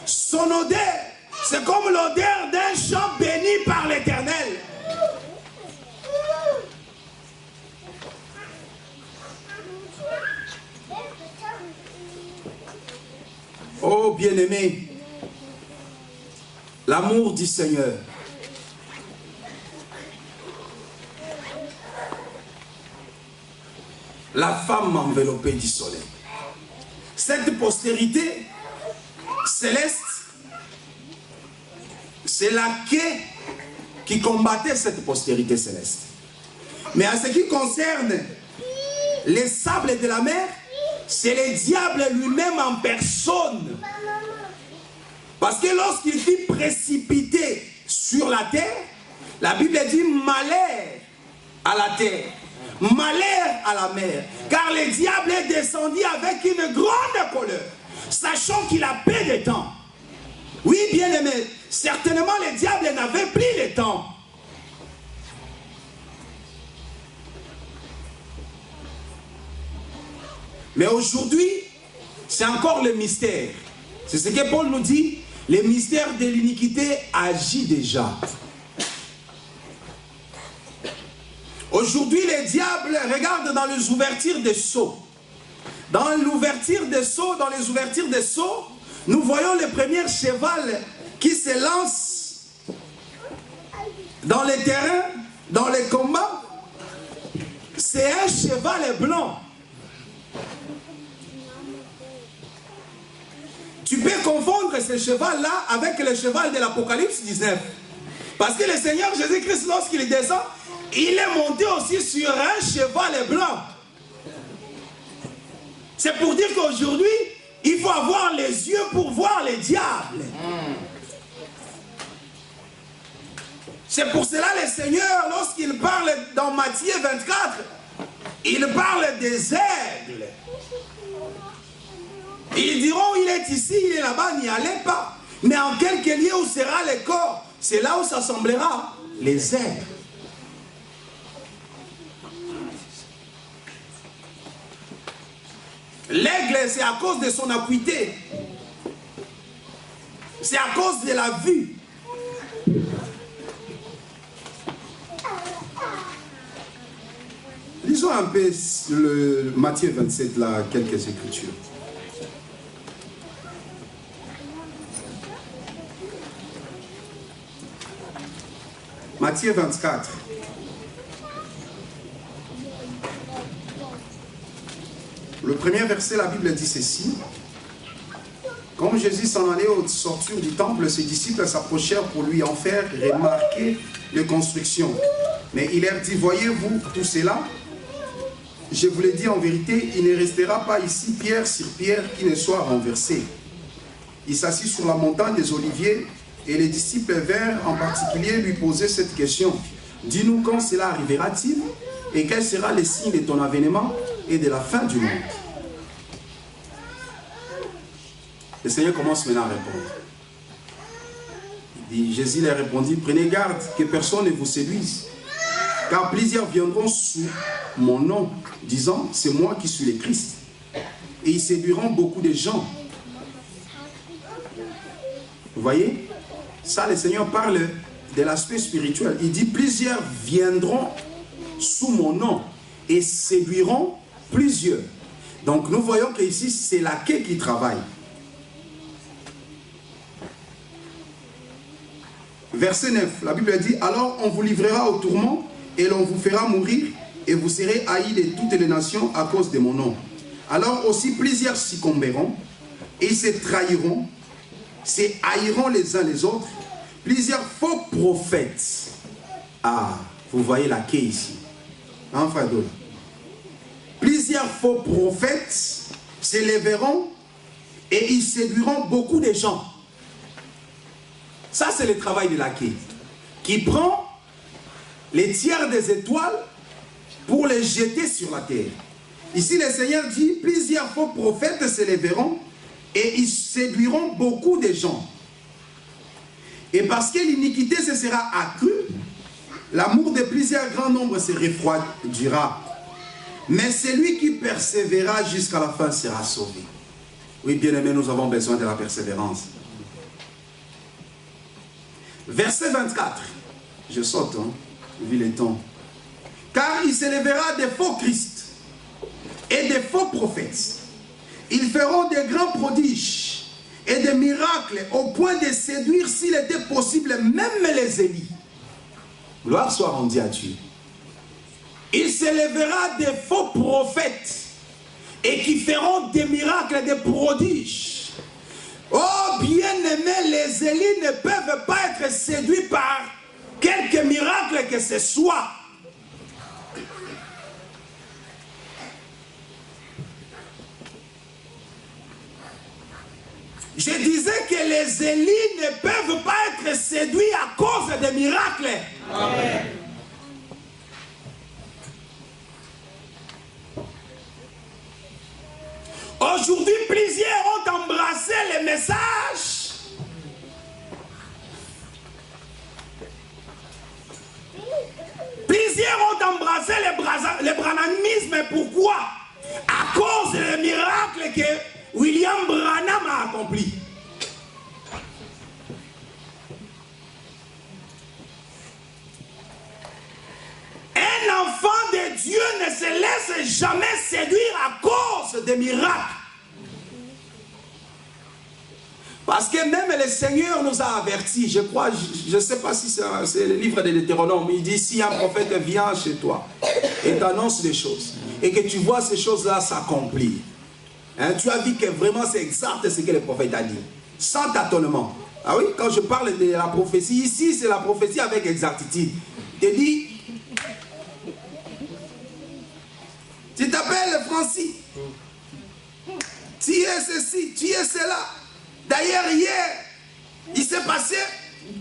son odeur, c'est comme l'odeur d'un champ béni par l'Éternel. Oh bien-aimé, l'amour du Seigneur. La femme enveloppée du soleil. Cette postérité céleste, c'est la quai qui combattait cette postérité céleste. Mais en ce qui concerne les sables de la mer, c'est le diable lui-même en personne. Parce que lorsqu'il fut précipité sur la terre, la Bible dit malheur à la terre, malheur à la mer. Car le diable est descendu avec une grande colère, sachant qu'il a peu de temps. Oui, bien aimé, certainement le diable n'avait plus le temps. Mais aujourd'hui, c'est encore le mystère. C'est ce que Paul nous dit, le mystère de l'iniquité agit déjà. Aujourd'hui, le diable regarde dans les ouvertures des seaux. Dans l'ouverture des seaux, dans les ouvertures des seaux, nous voyons le premier cheval qui se lance dans les terrains, dans les combats. C'est un cheval blanc. Tu peux confondre ce cheval-là avec le cheval de l'Apocalypse 19. Parce que le Seigneur Jésus-Christ, lorsqu'il descend, il est monté aussi sur un cheval blanc. C'est pour dire qu'aujourd'hui, il faut avoir les yeux pour voir les diables. C'est pour cela le Seigneur, lorsqu'il parle dans Matthieu 24, il parle des aigles. Ils diront, il est ici, il est là-bas, n'y allez pas. Mais en quelque lieu où sera le corps, c'est là où s'assemblera les aigles. L'aigle, c'est à cause de son acuité. C'est à cause de la vue. Lisons un peu le Matthieu 27, là, quelques écritures. Matthieu 24. Le premier verset, la Bible dit ceci. Comme Jésus s'en allait au sortir du temple, ses disciples s'approchèrent pour lui en faire remarquer les constructions. Mais il leur dit, voyez-vous tout cela? Je vous le dis en vérité, il ne restera pas ici pierre sur pierre qui ne soit renversée. Il s'assit sur la montagne des Oliviers et les disciples vinrent en particulier lui poser cette question. Dis-nous quand cela arrivera-t-il et quel sera le signe de ton avènement et de la fin du monde? Le Seigneur commence maintenant à répondre. Il dit, Jésus leur répondit, prenez garde que personne ne vous séduise, car plusieurs viendront sous mon nom, disant, c'est moi qui suis le Christ. Et ils séduiront beaucoup de gens. Vous voyez? Ça, le Seigneur parle de l'aspect spirituel. Il dit, plusieurs viendront sous mon nom et séduiront plusieurs. Donc nous voyons qu'ici, c'est la quai qui travaille. Verset 9, la Bible dit, alors on vous livrera au tourment et l'on vous fera mourir et vous serez haïs de toutes les nations à cause de mon nom. Alors aussi plusieurs succomberont et se trahiront, se haïront les uns les autres. Plusieurs faux prophètes. Ah, vous voyez la quai ici. Hein, frère Dole? Plusieurs faux prophètes s'élèveront et ils séduiront beaucoup de gens. Ça, c'est le travail de la quai, qui prend les tiers des étoiles pour les jeter sur la terre. Ici, le Seigneur dit, plusieurs faux prophètes s'élèveront et ils séduiront beaucoup de gens. Et parce que l'iniquité se sera accrue, l'amour de plusieurs grands nombres se refroidira. Mais celui qui persévérera jusqu'à la fin sera sauvé. Oui, bien-aimés, nous avons besoin de la persévérance. Verset 24. Je saute, hein, vu le temps. Car il s'élèvera des faux Christ et des faux prophètes. Ils feront des grands prodiges et des miracles au point de séduire, s'il était possible, même les Élis. Gloire soit rendue à Dieu. Il s'élèvera des faux prophètes et qui feront des miracles et des prodiges. Oh bien-aimés, les Élis ne peuvent pas être séduits par quelque miracle que ce soit. Je disais que les Élis ne peuvent pas être séduits à cause des miracles. Amen. Aujourd'hui, plusieurs ont embrassé les messages. Plusieurs ont embrassé le branhamisme. Pourquoi? À cause des miracles que William Branham a accompli. Un enfant de Dieu ne se laisse jamais séduire à cause des miracles. Parce que même le Seigneur nous a avertis, je crois, je ne sais pas si c'est le livre de Deutéronome, il dit, si un prophète vient chez toi et t'annonce des choses, et que tu vois ces choses-là s'accomplir, Hein, tu as vu que vraiment c'est exact ce que le prophète a dit. Sans tâtonnement. Ah oui, quand je parle de la prophétie, ici c'est la prophétie avec exactitude. Il te dit, tu t'appelles Francis. Tu es ceci, tu es cela. D'ailleurs hier, il s'est passé,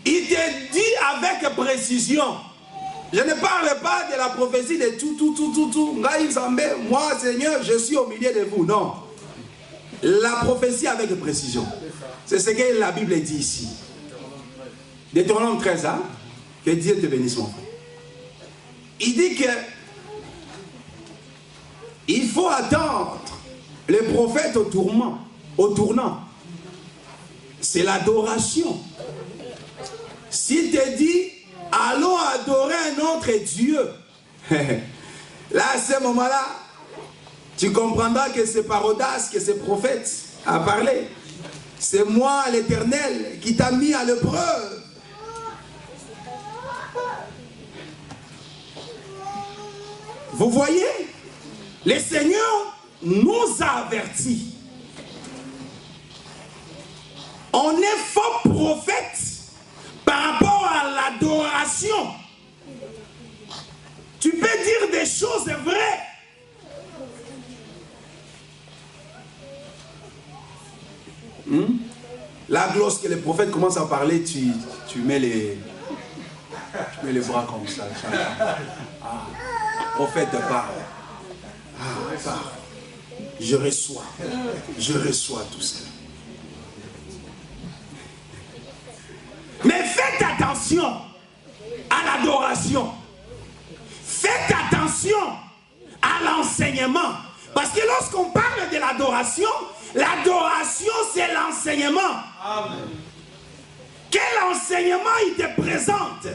il te dit avec précision. Je ne parle pas de la prophétie de tout. Moi, Seigneur, je suis au milieu de vous. Non. La prophétie avec précision. C'est ce que la Bible dit ici. Deutéronome 13, hein? Que Dieu te bénisse, mon frère. Il dit que il faut attendre les prophètes au tournant. C'est l'adoration. S'il te dit, allons adorer un autre Dieu. Là, à ce moment-là, tu comprendras que c'est par audace que ce prophète a parlé. C'est moi, l'Éternel, qui t'a mis à l'épreuve. Vous voyez, le Seigneur nous a avertis. On est faux prophète par rapport à l'adoration. Tu peux dire des choses vraies. Là, lorsque les prophètes commencent à parler, tu mets les bras comme ça. Ah, prophète parle. Ah, parle. Je reçois tout ça. Mais faites attention à l'adoration. Faites attention à l'enseignement. Parce que lorsqu'on parle de l'adoration c'est l'enseignement. Amen. Quel enseignement il te présente?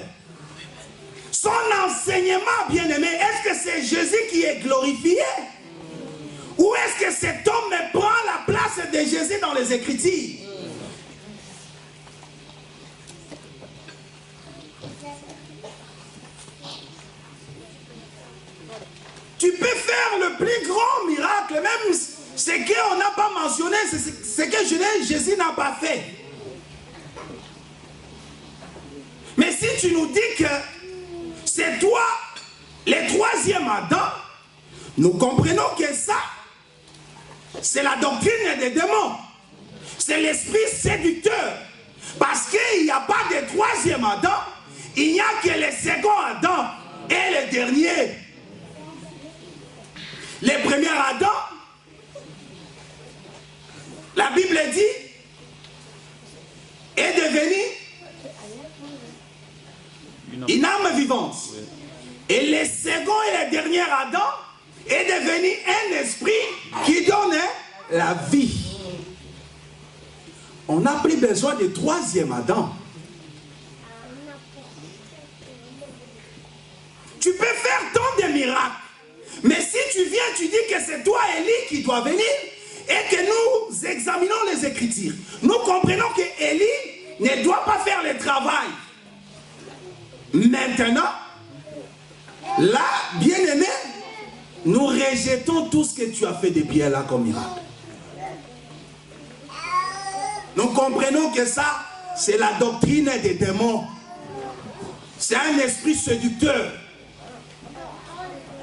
Son enseignement, bien-aimé, est-ce que c'est Jésus qui est glorifié? Ou est-ce que cet homme prend la place de Jésus dans les Écritures? Tu peux faire le plus grand miracle, même ce qu'on n'a pas mentionné, c'est ce que Jésus n'a pas fait. Mais si tu nous dis que c'est toi, le troisième Adam, nous comprenons que ça, c'est la doctrine des démons. C'est l'esprit séducteur. Parce qu'il n'y a pas de troisième Adam, il n'y a que le second Adam et le dernier. Le premier Adam, la Bible dit, est devenu une âme vivante. Et le second et le dernier Adam est devenu un esprit qui donne la vie. On n'a plus besoin de troisième Adam. Tu peux faire tant de miracles. Mais si tu viens, tu dis que c'est toi, Élie, qui doit venir, et que nous examinons les Écritures, nous comprenons que Élie ne doit pas faire le travail. Maintenant, là, bien-aimé, nous rejetons tout ce que tu as fait de bien là comme miracle. Nous comprenons que ça, c'est la doctrine des démons. C'est un esprit séducteur.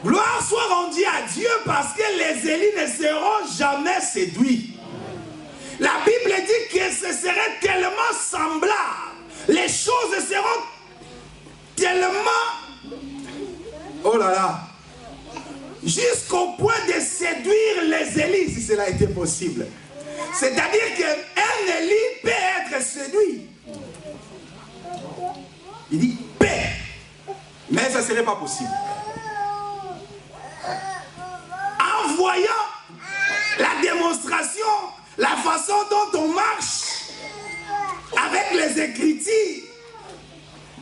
Gloire soit rendue à Dieu parce que les Élis ne seront jamais séduits. La Bible dit que ce serait tellement semblable. Les choses seront tellement... Oh là là! Jusqu'au point de séduire les Élis, si cela était possible. C'est-à-dire qu'un Élie peut être séduit. Il dit peut. Mais ça ne serait pas possible. En voyant la démonstration, la façon dont on marche avec les Écritures,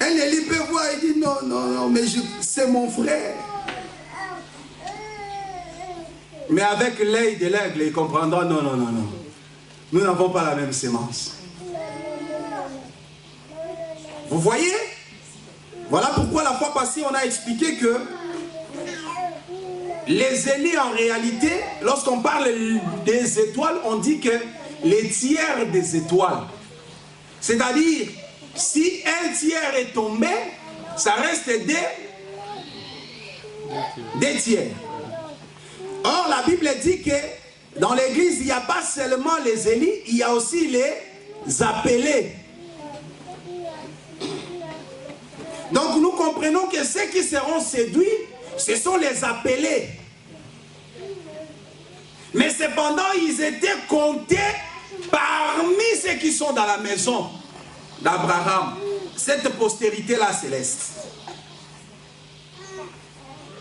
un Élie peut voir et dit non, mais c'est mon frère. Mais avec l'œil de l'aigle, il comprendra non. Nous n'avons pas la même sémence. Vous voyez? Voilà pourquoi la fois passée, on a expliqué que Les Élis, en réalité, lorsqu'on parle des étoiles, on dit que les tiers des étoiles. C'est-à-dire, si un tiers est tombé, ça reste des tiers. Or, la Bible dit que dans l'église, il n'y a pas seulement les Élis, il y a aussi les appelés. Donc, nous comprenons que ceux qui seront séduits, ce sont les appelés. Mais cependant, ils étaient comptés parmi ceux qui sont dans la maison d'Abraham. Cette postérité-là céleste.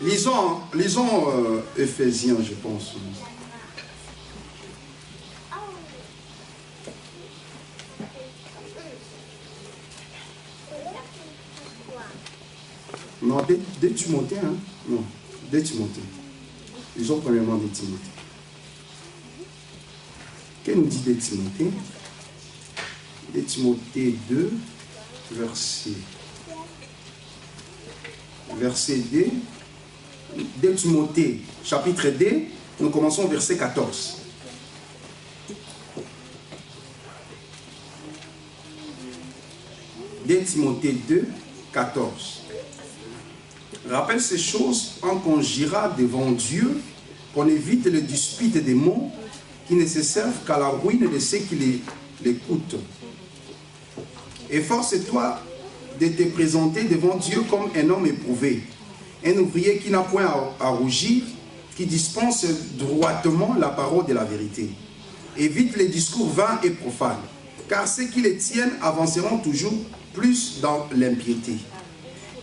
Lisons Éphésiens, je pense. Non, dès Timothée, hein? Non, dès Timothée. Lisons premièrement de Timothée. Qu'est-ce nous dit de Timothée? De Timothée 2, verset 2. De Timothée, chapitre 2, nous commençons au verset 14. De Timothée 2, 14. Rappelle ces choses en qu'on gira devant Dieu, qu'on évite le dispute des mots qui ne se servent qu'à la ruine de ceux qui l'écoutent. Efforce-toi de te présenter devant Dieu comme un homme éprouvé, un ouvrier qui n'a point à rougir, qui dispense droitement la parole de la vérité. Évite les discours vains et profanes, car ceux qui les tiennent avanceront toujours plus dans l'impiété.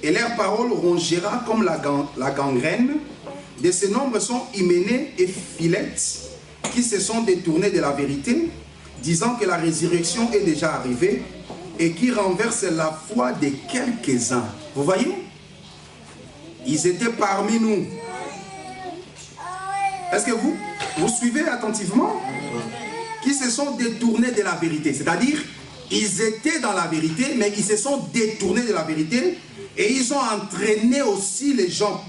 Et leurs paroles rongera comme la gangrène. De ce nombre sont Hyménée et Philette, qui se sont détournés de la vérité, disant que la résurrection est déjà arrivée, et qui renversent la foi de quelques-uns. Vous voyez? Ils étaient parmi nous. Est-ce que vous suivez attentivement? Qui se sont détournés de la vérité. C'est-à-dire, ils étaient dans la vérité, mais ils se sont détournés de la vérité, et ils ont entraîné aussi les gens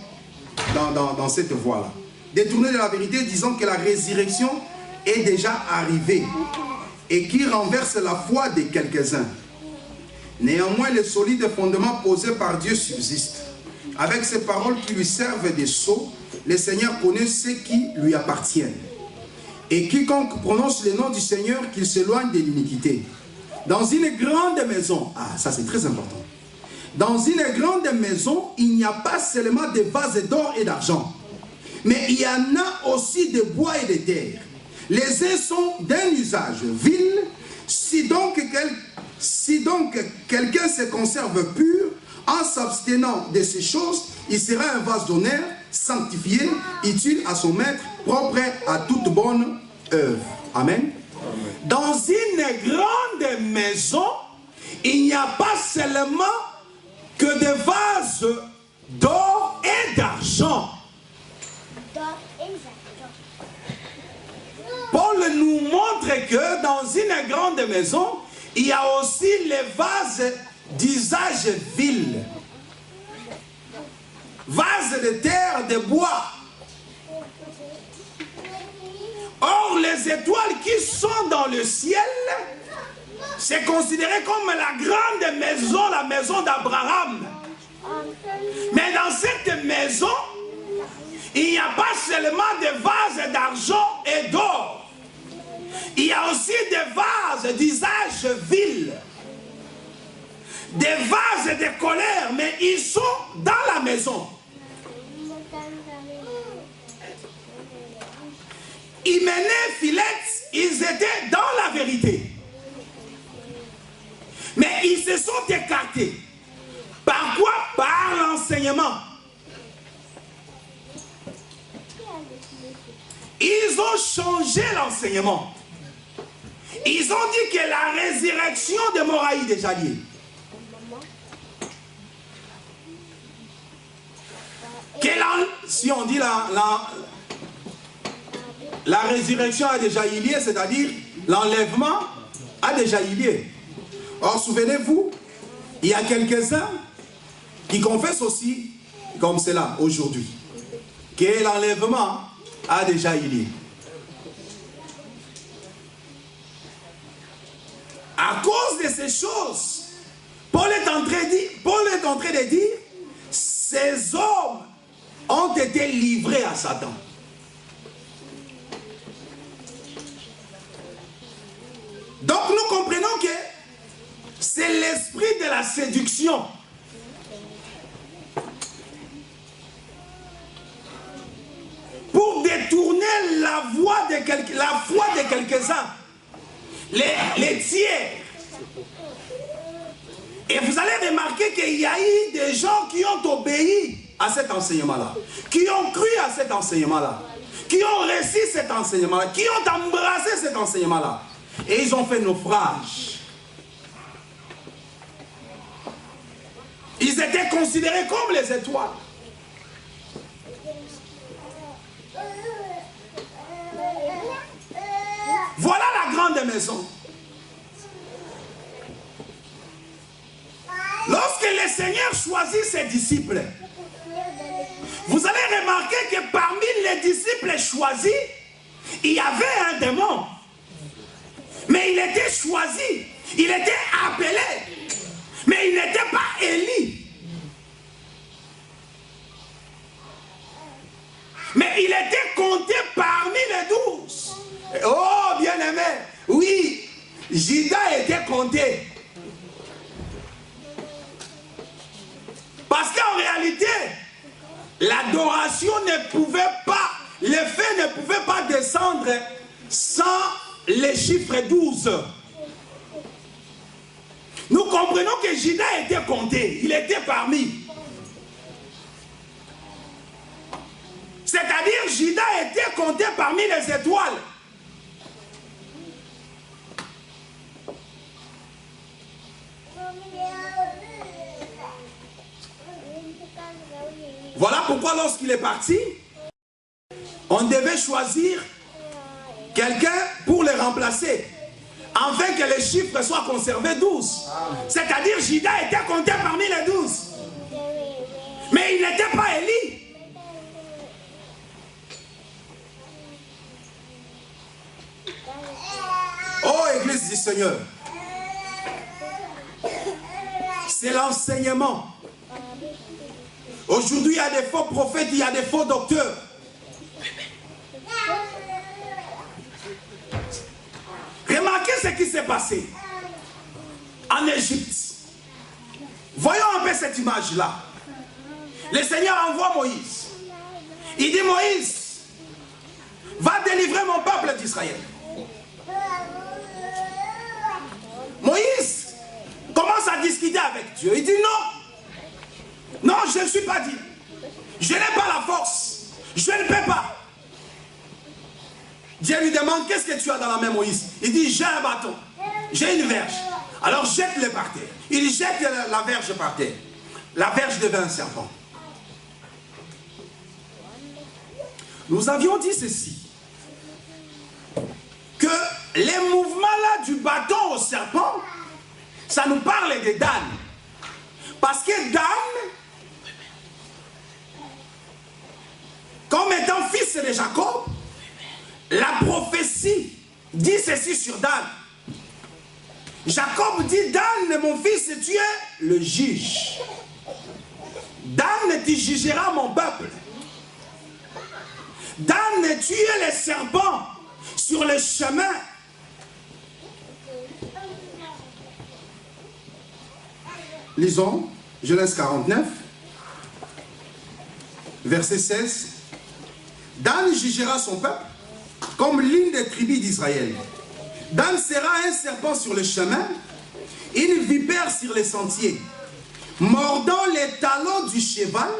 dans cette voie-là. Détournés de la vérité, disant que la résurrection est déjà arrivée, et qui renverse la foi de quelques-uns. Néanmoins, le solide fondement posé par Dieu subsiste. Avec ces paroles qui lui servent de sceau, le Seigneur connaît ceux qui lui appartiennent. Et quiconque prononce le nom du Seigneur, qu'il s'éloigne de l'iniquité. Dans une grande maison, ça c'est très important. Dans une grande maison, il n'y a pas seulement des vases d'or et d'argent, mais il y en a aussi de bois et de terre. Les uns sont d'un usage vil. Si donc quelqu'un se conserve pur, en s'abstenant de ces choses, il sera un vase d'honneur, sanctifié, utile à son maître, propre à toute bonne œuvre. Amen. Dans une grande maison, il n'y a pas seulement que des vases d'or et d'argent. Paul nous montre que dans une grande maison, il y a aussi les vases d'usage vil. Vases de terre, de bois. Or, les étoiles qui sont dans le ciel, c'est considéré comme la grande maison, la maison d'Abraham. Mais dans cette maison, il n'y a pas seulement des vases d'argent et d'or. Il y a aussi des vases d'usage vil. Des vases de colère, mais ils sont dans la maison. Hyménée, Philette, ils étaient dans la vérité. Mais ils se sont écartés. Par quoi? Par l'enseignement. Ils ont changé l'enseignement. Ils ont dit que la résurrection de Moraï est déjà liée. Si on dit la résurrection a déjà eu lieu, c'est-à-dire l'enlèvement a déjà eu lieu. Or, souvenez-vous, il y a quelques-uns qui confessent aussi, comme cela aujourd'hui, que l'enlèvement a déjà eu lieu. À cause de ces choses, Paul est en train de dire, ces hommes ont été livrés à Satan. Donc nous comprenons que c'est l'esprit de la séduction. Pour détourner la foi de quelques-uns, les tiers. Et vous allez remarquer qu'il y a eu des gens qui ont obéi à cet enseignement-là, qui ont cru à cet enseignement-là, qui ont reçu cet enseignement-là, qui ont embrassé cet enseignement-là. Et ils ont fait naufrage. Ils étaient considérés comme les étoiles. Voilà la grande maison. Lorsque le Seigneur choisit ses disciples, vous allez remarquer que parmi les disciples choisis, il y avait un démon. Mais il était choisi, il était appelé, mais il n'était pas élu. Mais il était compté parmi les 12. Oh, bien-aimé, oui, Judas était compté. Parce qu'en réalité, l'adoration ne pouvait pas, le fait ne pouvait pas descendre sans les chiffres 12. Nous comprenons que Judas était compté, il était parmi. C'est-à-dire Judas était compté parmi les étoiles. Voilà pourquoi lorsqu'il est parti, on devait choisir quelqu'un pour le remplacer, afin que les chiffres soient conservés 12. C'est-à-dire Judas était compté parmi les 12. Mais il n'était pas élu. Oh, Église du Seigneur, c'est l'enseignement. Aujourd'hui, il y a des faux prophètes, il y a des faux docteurs. Remarquez ce qui s'est passé en Égypte. Voyons un peu cette image-là. Le Seigneur envoie Moïse. Il dit, Moïse, va délivrer mon peuple d'Israël. Moïse commence à discuter avec Dieu. Il dit non. Non, je ne suis pas dit. Je n'ai pas la force. Je ne peux pas. Dieu lui demande, qu'est-ce que tu as dans la main, Moïse? Il dit, j'ai un bâton. J'ai une verge. Alors jette-le par terre. Il jette la verge par terre. La verge devient un serpent. Nous avions dit ceci. Que les mouvements-là du bâton au serpent, ça nous parle de Dan. Parce que Dan, comme étant fils de Jacob, la prophétie dit ceci sur Dan. Jacob dit, Dan, mon fils, tu es le juge. Dan, tu jugeras mon peuple. Dan, tu es le serpent sur le chemin. Lisons Genèse 49, verset 16. Dan jugera son peuple comme l'une des tribus d'Israël. Dan sera un serpent sur le chemin, une vipère sur les sentiers, mordant les talons du cheval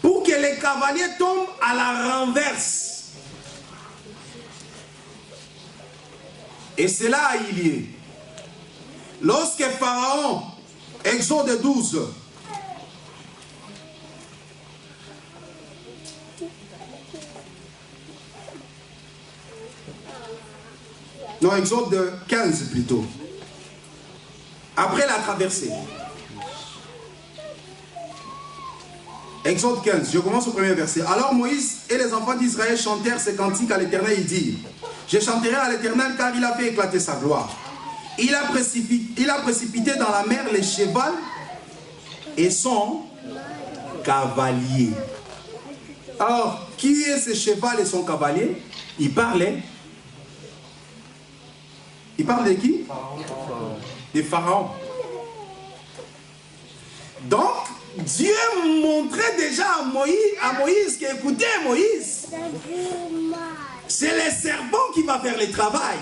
pour que les cavaliers tombent à la renverse. Et cela a eu lieu. Lorsque Pharaon, Exode 12, non, Exode 15 plutôt, après la traversée, Exode 15, je commence au premier verset. Alors Moïse et les enfants d'Israël chantèrent ces cantiques à l'Éternel. Ils dirent, je chanterai à l'Éternel car il a fait éclater sa gloire. Il a précipité dans la mer les chevals et son cavalier. Alors, qui est ce cheval et son cavalier? Il parlait. Il parle de qui? Des pharaons. Donc, Dieu montrait déjà à Moïse qu'écoutez Moïse, c'est le serpent qui va faire le travail.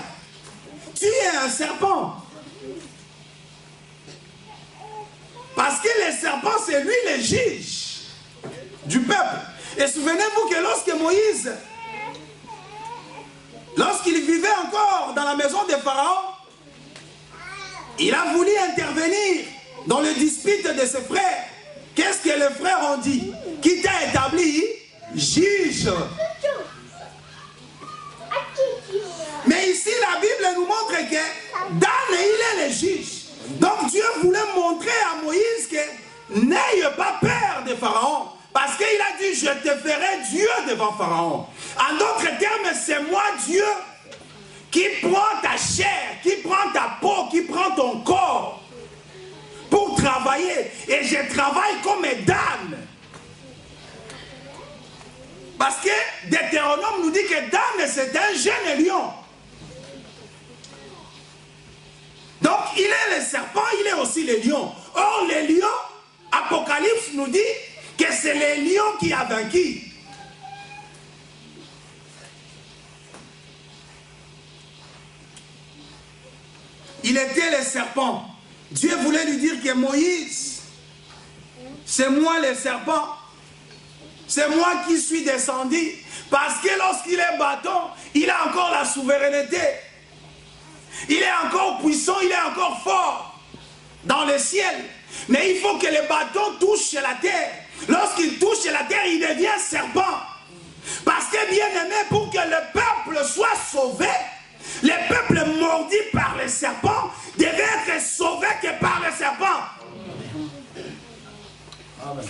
Tu es un serpent. Parce que le serpent, c'est lui le juge du peuple. Et souvenez-vous que lorsque Moïse, lorsqu'il vivait encore dans la maison des pharaons, il a voulu intervenir dans le dispute de ses frères. Qu'est-ce que les frères ont dit? Qui t'a établi juge? Mais ici, la Bible nous montre que Dan, il est le juge. Donc Dieu voulait montrer à Moïse que n'aie pas peur de Pharaon. Parce qu'il a dit, je te ferai Dieu devant Pharaon. En d'autres termes, c'est moi Dieu qui prend ta chair, qui prend ta peau, qui prend ton corps pour travailler. Et je travaille comme Dan. Parce que Deutéronome nous dit que Dan, c'est un jeune lion. Donc, il est le serpent, il est aussi le lion. Or, le lion, Apocalypse nous dit que c'est le lion qui a vaincu. Il était le serpent. Dieu voulait lui dire que Moïse, c'est moi le serpent. C'est moi qui suis descendu. Parce que lorsqu'il est bâton, il a encore la souveraineté. Il est encore puissant, il est encore fort dans le ciel. Mais il faut que le bâton touche la terre. Lorsqu'il touche la terre, il devient serpent. Parce que, bien aimé, pour que le peuple soit sauvé, le peuple mordu par le serpent devait être sauvé que par le serpent. Amen.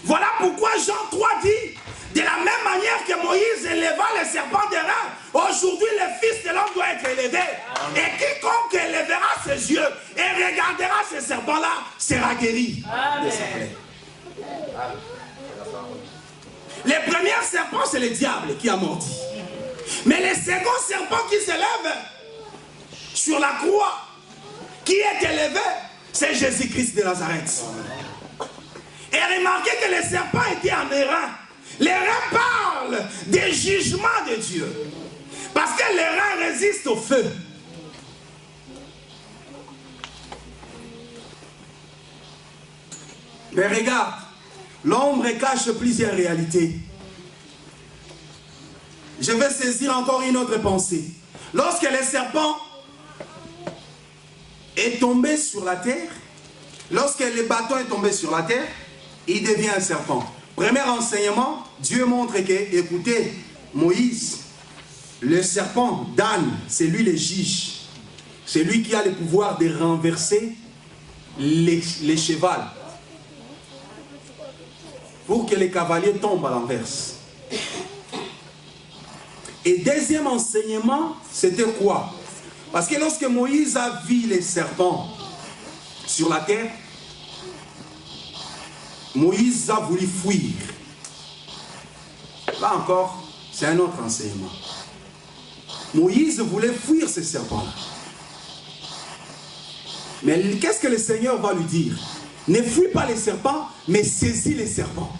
Voilà pourquoi Jean 3 dit, de la même manière que Moïse éleva le serpent des reins, aujourd'hui le Fils de l'homme doit être élevé. Amen. Et quiconque élèvera ses yeux et regardera ce serpent-là sera guéri. Amen. Amen. Le premier serpent, c'est le diable qui a mordi. Mais le second serpent qui s'élève sur la croix, qui est élevé, c'est Jésus-Christ de Nazareth. Et remarquez que le serpent était en airain. Les reins parlent des jugements de Dieu. Parce que les reins résistent au feu. Mais regarde, l'ombre cache plusieurs réalités. Je vais saisir encore une autre pensée. Lorsque le serpent est tombé sur la terre, lorsque le bâton est tombé sur la terre, il devient un serpent. Premier enseignement, Dieu montre que, écoutez, Moïse, le serpent, Dan, c'est lui le juge. C'est lui qui a le pouvoir de renverser les chevals pour que les cavaliers tombent à l'inverse. Et deuxième enseignement, c'était quoi? Parce que lorsque Moïse a vu les serpents sur la terre, Moïse a voulu fuir. Là encore, c'est un autre enseignement. Moïse voulait fuir ces serpents-là. Mais qu'est-ce que le Seigneur va lui dire? Ne fuis pas les serpents, mais saisis les serpents.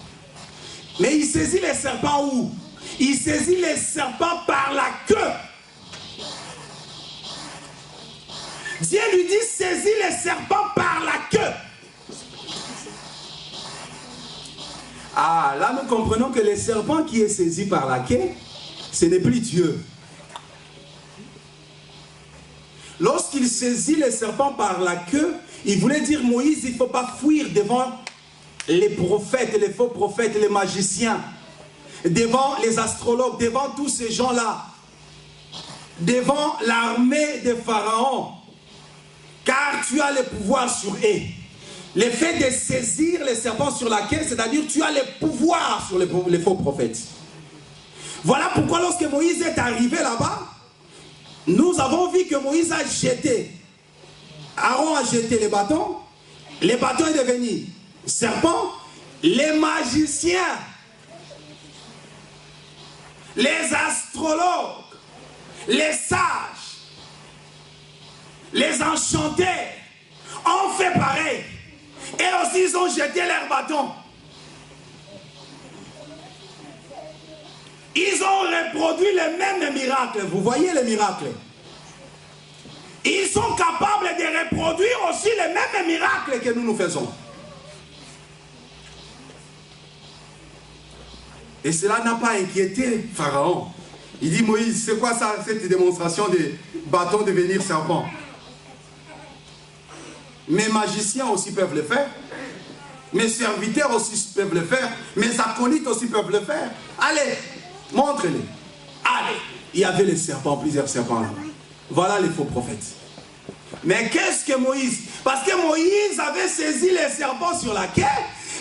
Mais il saisit les serpents où? Il saisit les serpents par la queue. Dieu lui dit, saisis les serpents par la queue. Ah, là nous comprenons que le serpent qui est saisi par la queue, ce n'est plus Dieu. Lorsqu'il saisit les serpents par la queue, il voulait dire, Moïse, il ne faut pas fuir devant les prophètes, les faux prophètes, les magiciens, devant les astrologues, devant tous ces gens-là, devant l'armée des pharaons, car tu as le pouvoir sur eux. Le fait de saisir les serpents sur la queue, c'est-à-dire tu as le pouvoir sur les faux prophètes. Voilà pourquoi lorsque Moïse est arrivé là-bas, nous avons vu que Moïse a jeté, Aaron a jeté les bâtons est devenu serpent, les magiciens, les astrologues, les sages, les enchanteurs ont fait pareil. Et aussi ils ont jeté leurs bâtons. Ils ont reproduit les mêmes miracles. Vous voyez les miracles? Ils sont capables de reproduire aussi les mêmes miracles que nous faisons. Et cela n'a pas inquiété Pharaon. Il dit, Moïse, c'est quoi ça, cette démonstration de bâton devenir serpent? Mes magiciens aussi peuvent le faire. Mes serviteurs aussi peuvent le faire. Mes acolytes aussi peuvent le faire. Allez, montre-les. Allez. Il y avait les serpents, plusieurs serpents là. Voilà les faux prophètes. Mais qu'est-ce que Moïse? Parce que Moïse avait saisi les serpents sur la queue.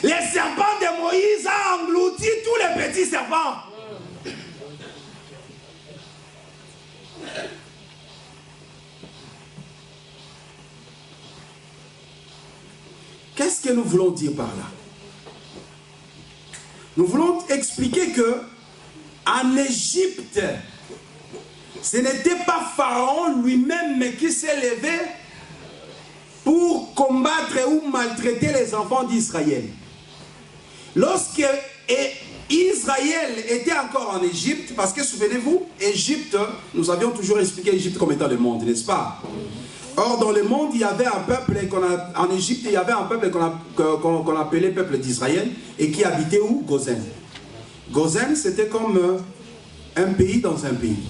Les serpents de Moïse ont englouti tous les petits serpents. Qu'est-ce que nous voulons dire par là? Nous voulons expliquer que en Égypte, ce n'était pas Pharaon lui-même qui s'est levé pour combattre ou maltraiter les enfants d'Israël. Lorsque Israël était encore en Égypte, parce que souvenez-vous, Égypte, nous avions toujours expliqué Égypte comme étant le monde, n'est-ce pas? Or, dans le monde, il y avait un peuple, en Égypte, il y avait un peuple qu'on appelait peuple d'Israël, et qui habitait où? Gozen. Gozen, c'était comme un pays dans un pays.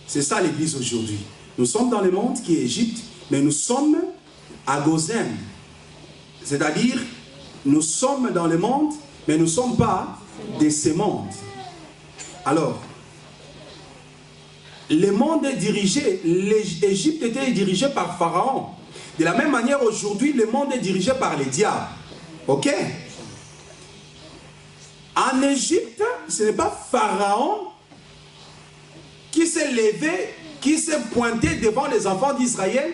C'est ça l'église aujourd'hui. Nous sommes dans le monde qui est Égypte, mais nous sommes à Gozen. C'est-à-dire, nous sommes dans le monde, mais nous ne sommes pas de ce monde. Alors, le monde est dirigé, l'Égypte était dirigée par Pharaon. De la même manière, aujourd'hui, le monde est dirigé par les diables. Ok? En Égypte, ce n'est pas Pharaon qui s'est levé, qui s'est pointé devant les enfants d'Israël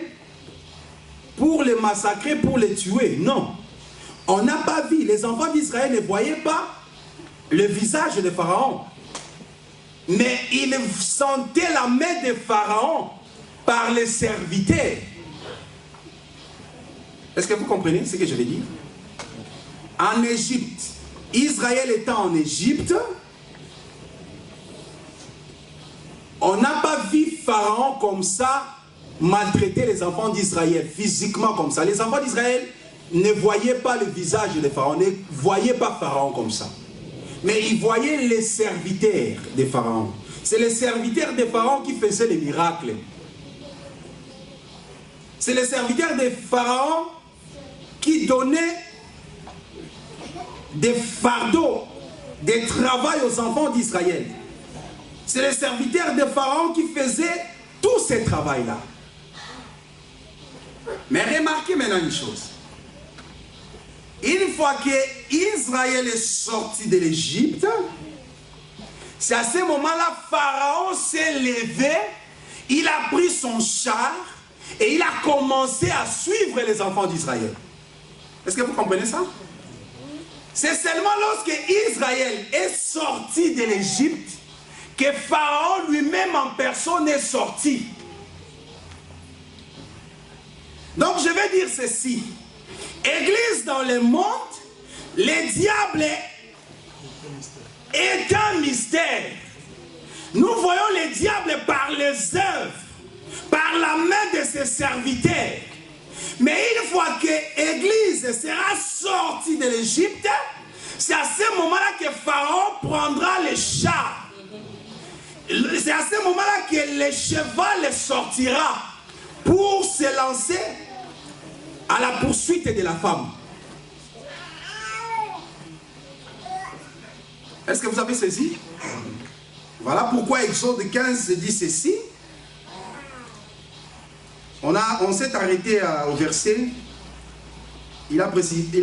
pour les massacrer, pour les tuer. Non. On n'a pas vu, les enfants d'Israël ne voyaient pas le visage de Pharaon. Mais ils sentaient la main de Pharaon par les serviteurs. Est-ce que vous comprenez ce que je veux dire? En Égypte, Israël étant en Égypte, on n'a pas vu Pharaon comme ça maltraiter les enfants d'Israël, physiquement comme ça. Les enfants d'Israël ne voyaient pas le visage de Pharaon, ne voyaient pas Pharaon comme ça. Mais ils voyaient les serviteurs de Pharaon. C'est les serviteurs de Pharaon qui faisaient les miracles. C'est les serviteurs de Pharaon qui donnaient des fardeaux, des travail aux enfants d'Israël. C'est les serviteurs de Pharaon qui faisaient tout ce travail-là. Mais remarquez maintenant une chose. Une fois que Israël est sorti de l'Égypte, c'est à ce moment-là Pharaon s'est levé, il a pris son char et il a commencé à suivre les enfants d'Israël. Est-ce que vous comprenez ça? C'est seulement lorsque Israël est sorti de l'Égypte que Pharaon lui-même en personne est sorti. Donc je vais dire ceci. Église dans le monde, le diable est un mystère. Nous voyons le diable par les œuvres, par la main de ses serviteurs. Mais une fois que l'Église sera sortie de l'Égypte, c'est à ce moment-là que Pharaon prendra les chars. C'est à ce moment-là que le cheval sortira pour se lancer à la poursuite de la femme. Est-ce que vous avez saisi? Voilà pourquoi Exode 15 dit ceci. On s'est arrêté au verset il a précisé,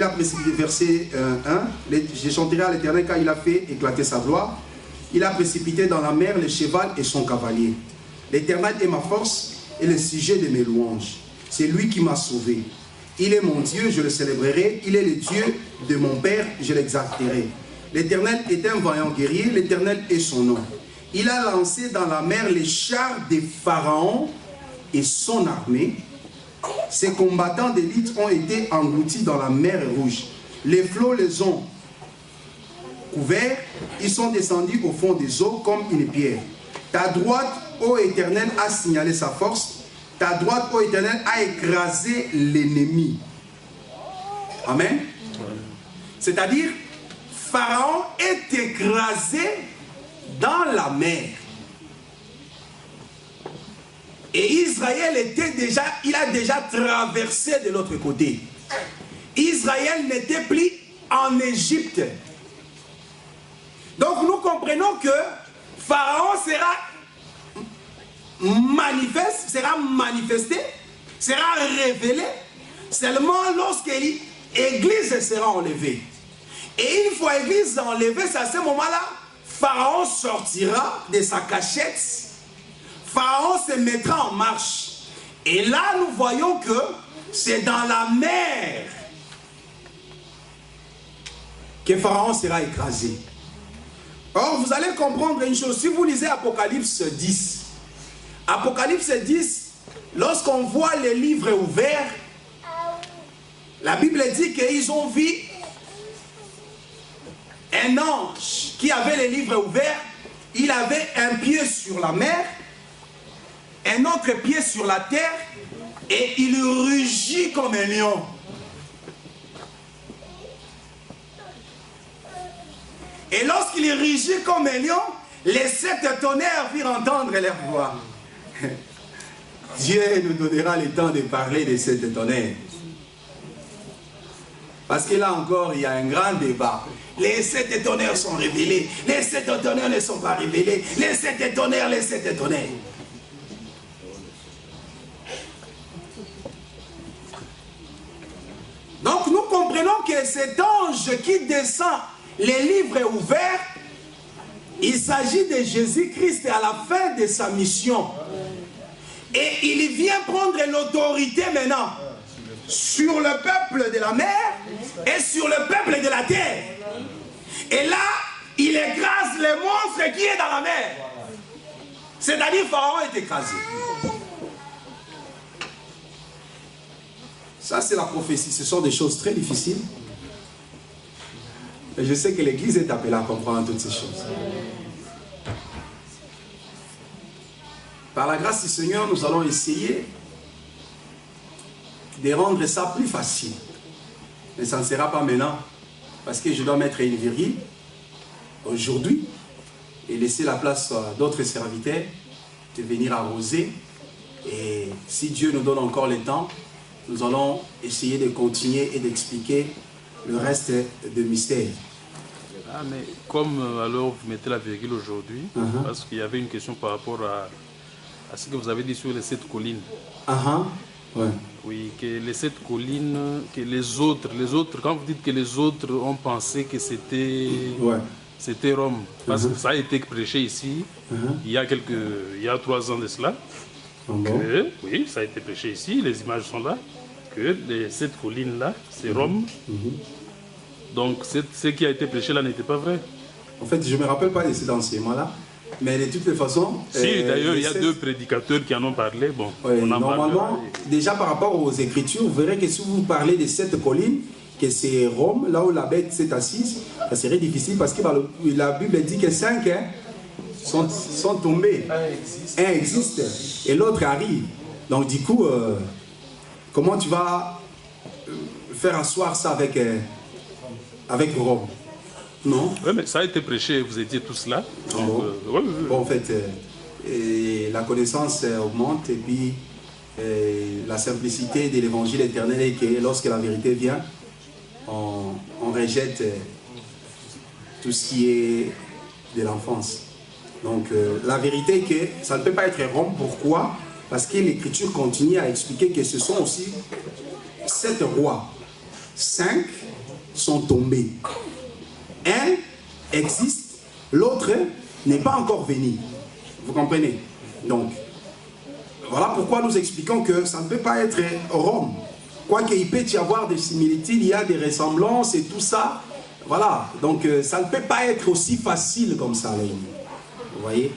verset 1, je chanterai à l'Éternel car il a fait éclater sa gloire. Il a précipité dans la mer le cheval et son cavalier. L'Éternel est ma force et le sujet de mes louanges. C'est lui qui m'a sauvé. Il est mon Dieu, je le célébrerai. Il est le Dieu de mon Père, je l'exalterai. L'Éternel est un vaillant guerrier, l'Éternel est son nom. Il a lancé dans la mer les chars des pharaons et son armée. Ses combattants d'élite ont été engloutis dans la mer Rouge. Les flots les ont couverts, ils sont descendus au fond des eaux comme une pierre. Ta droite, ô Éternel, a signalé sa force. Ta droite, ô Éternel, a écrasé l'ennemi. Amen. C'est-à-dire, Pharaon est écrasé dans la mer. Et Israël il a déjà traversé de l'autre côté. Israël n'était plus en Égypte. Donc nous comprenons que Pharaon sera manifesté, sera révélé seulement lorsque l'Église sera enlevée. Et une fois l'Église enlevée, c'est à ce moment-là, Pharaon sortira de sa cachette. Pharaon se mettra en marche. Et là, nous voyons que c'est dans la mer que Pharaon sera écrasé. Or, vous allez comprendre une chose. Si vous lisez Apocalypse 10, Apocalypse 10, lorsqu'on voit les livres ouverts, la Bible dit qu'ils ont vu un ange qui avait les livres ouverts. Il avait un pied sur la mer, un autre pied sur la terre, et il rugit comme un lion. Et lorsqu'il rugit comme un lion, les 7 tonnerres firent entendre leur voix. Dieu nous donnera le temps de parler des 7 tonnerres. Parce que là encore, il y a un grand débat. Les 7 tonnerres sont révélés. Les 7 tonnerres ne sont pas révélés. Les 7 tonnerres, les 7 tonnerres. Donc nous comprenons que cet ange qui descend, les livres ouverts, il s'agit de Jésus-Christ à la fin de sa mission. Et il vient prendre l'autorité maintenant sur le peuple de la mer et sur le peuple de la terre. Et là, il écrase le monstre qui est dans la mer. C'est-à-dire Pharaon est écrasé. Ça, c'est la prophétie. Ce sont des choses très difficiles. Et je sais que l'Église est appelée à comprendre toutes ces choses. Par la grâce du Seigneur, nous allons essayer de rendre ça plus facile. Mais ça ne sera pas maintenant. Parce que je dois mettre une virgule aujourd'hui et laisser la place à d'autres serviteurs de venir arroser. Et si Dieu nous donne encore le temps, nous allons essayer de continuer et d'expliquer le reste de mystère. Ah, mais comme alors vous mettez la virgule aujourd'hui, parce qu'il y avait une question par rapport à ce que vous avez dit sur les 7 collines. Ouais. Oui, que les 7 collines, que les autres, quand vous dites que les autres ont pensé que c'était Rome, parce que ça a été prêché ici, il y a 3 ans de cela. Oui, ça a été prêché ici, les images sont là, que les 7 collines-là, c'est Rome. Donc ce qui a été prêché là n'était pas vrai. En fait, je ne me rappelle pas de cet enseignement-là, mais de toutes les façons... Si, d'ailleurs, il y a 2 prédicateurs qui en ont parlé. Bon, normalement, déjà par rapport aux Écritures, vous verrez que si vous parlez de 7 collines, que c'est Rome, là où la bête s'est assise, ça serait difficile parce que la Bible dit que 5 sont tombés. Un existe et l'autre arrive. Donc du coup, comment tu vas faire asseoir ça avec Rome? Non. Oui, mais ça a été prêché, vous étiez tous là. Donc, Bon, en fait, la connaissance augmente et puis la simplicité de l'évangile éternel est que lorsque la vérité vient, on rejette tout ce qui est de l'enfance. Donc la vérité est que ça ne peut pas être Rome. Pourquoi? Parce que l'Écriture continue à expliquer que ce sont aussi 7 rois. 5 sont tombés. Un existe, l'autre n'est pas encore venu. Vous comprenez? Donc, voilà pourquoi nous expliquons que ça ne peut pas être Rome. Quoiqu'il peut y avoir des similitudes, il y a des ressemblances et tout ça. Voilà, donc ça ne peut pas être aussi facile comme ça. Vous voyez?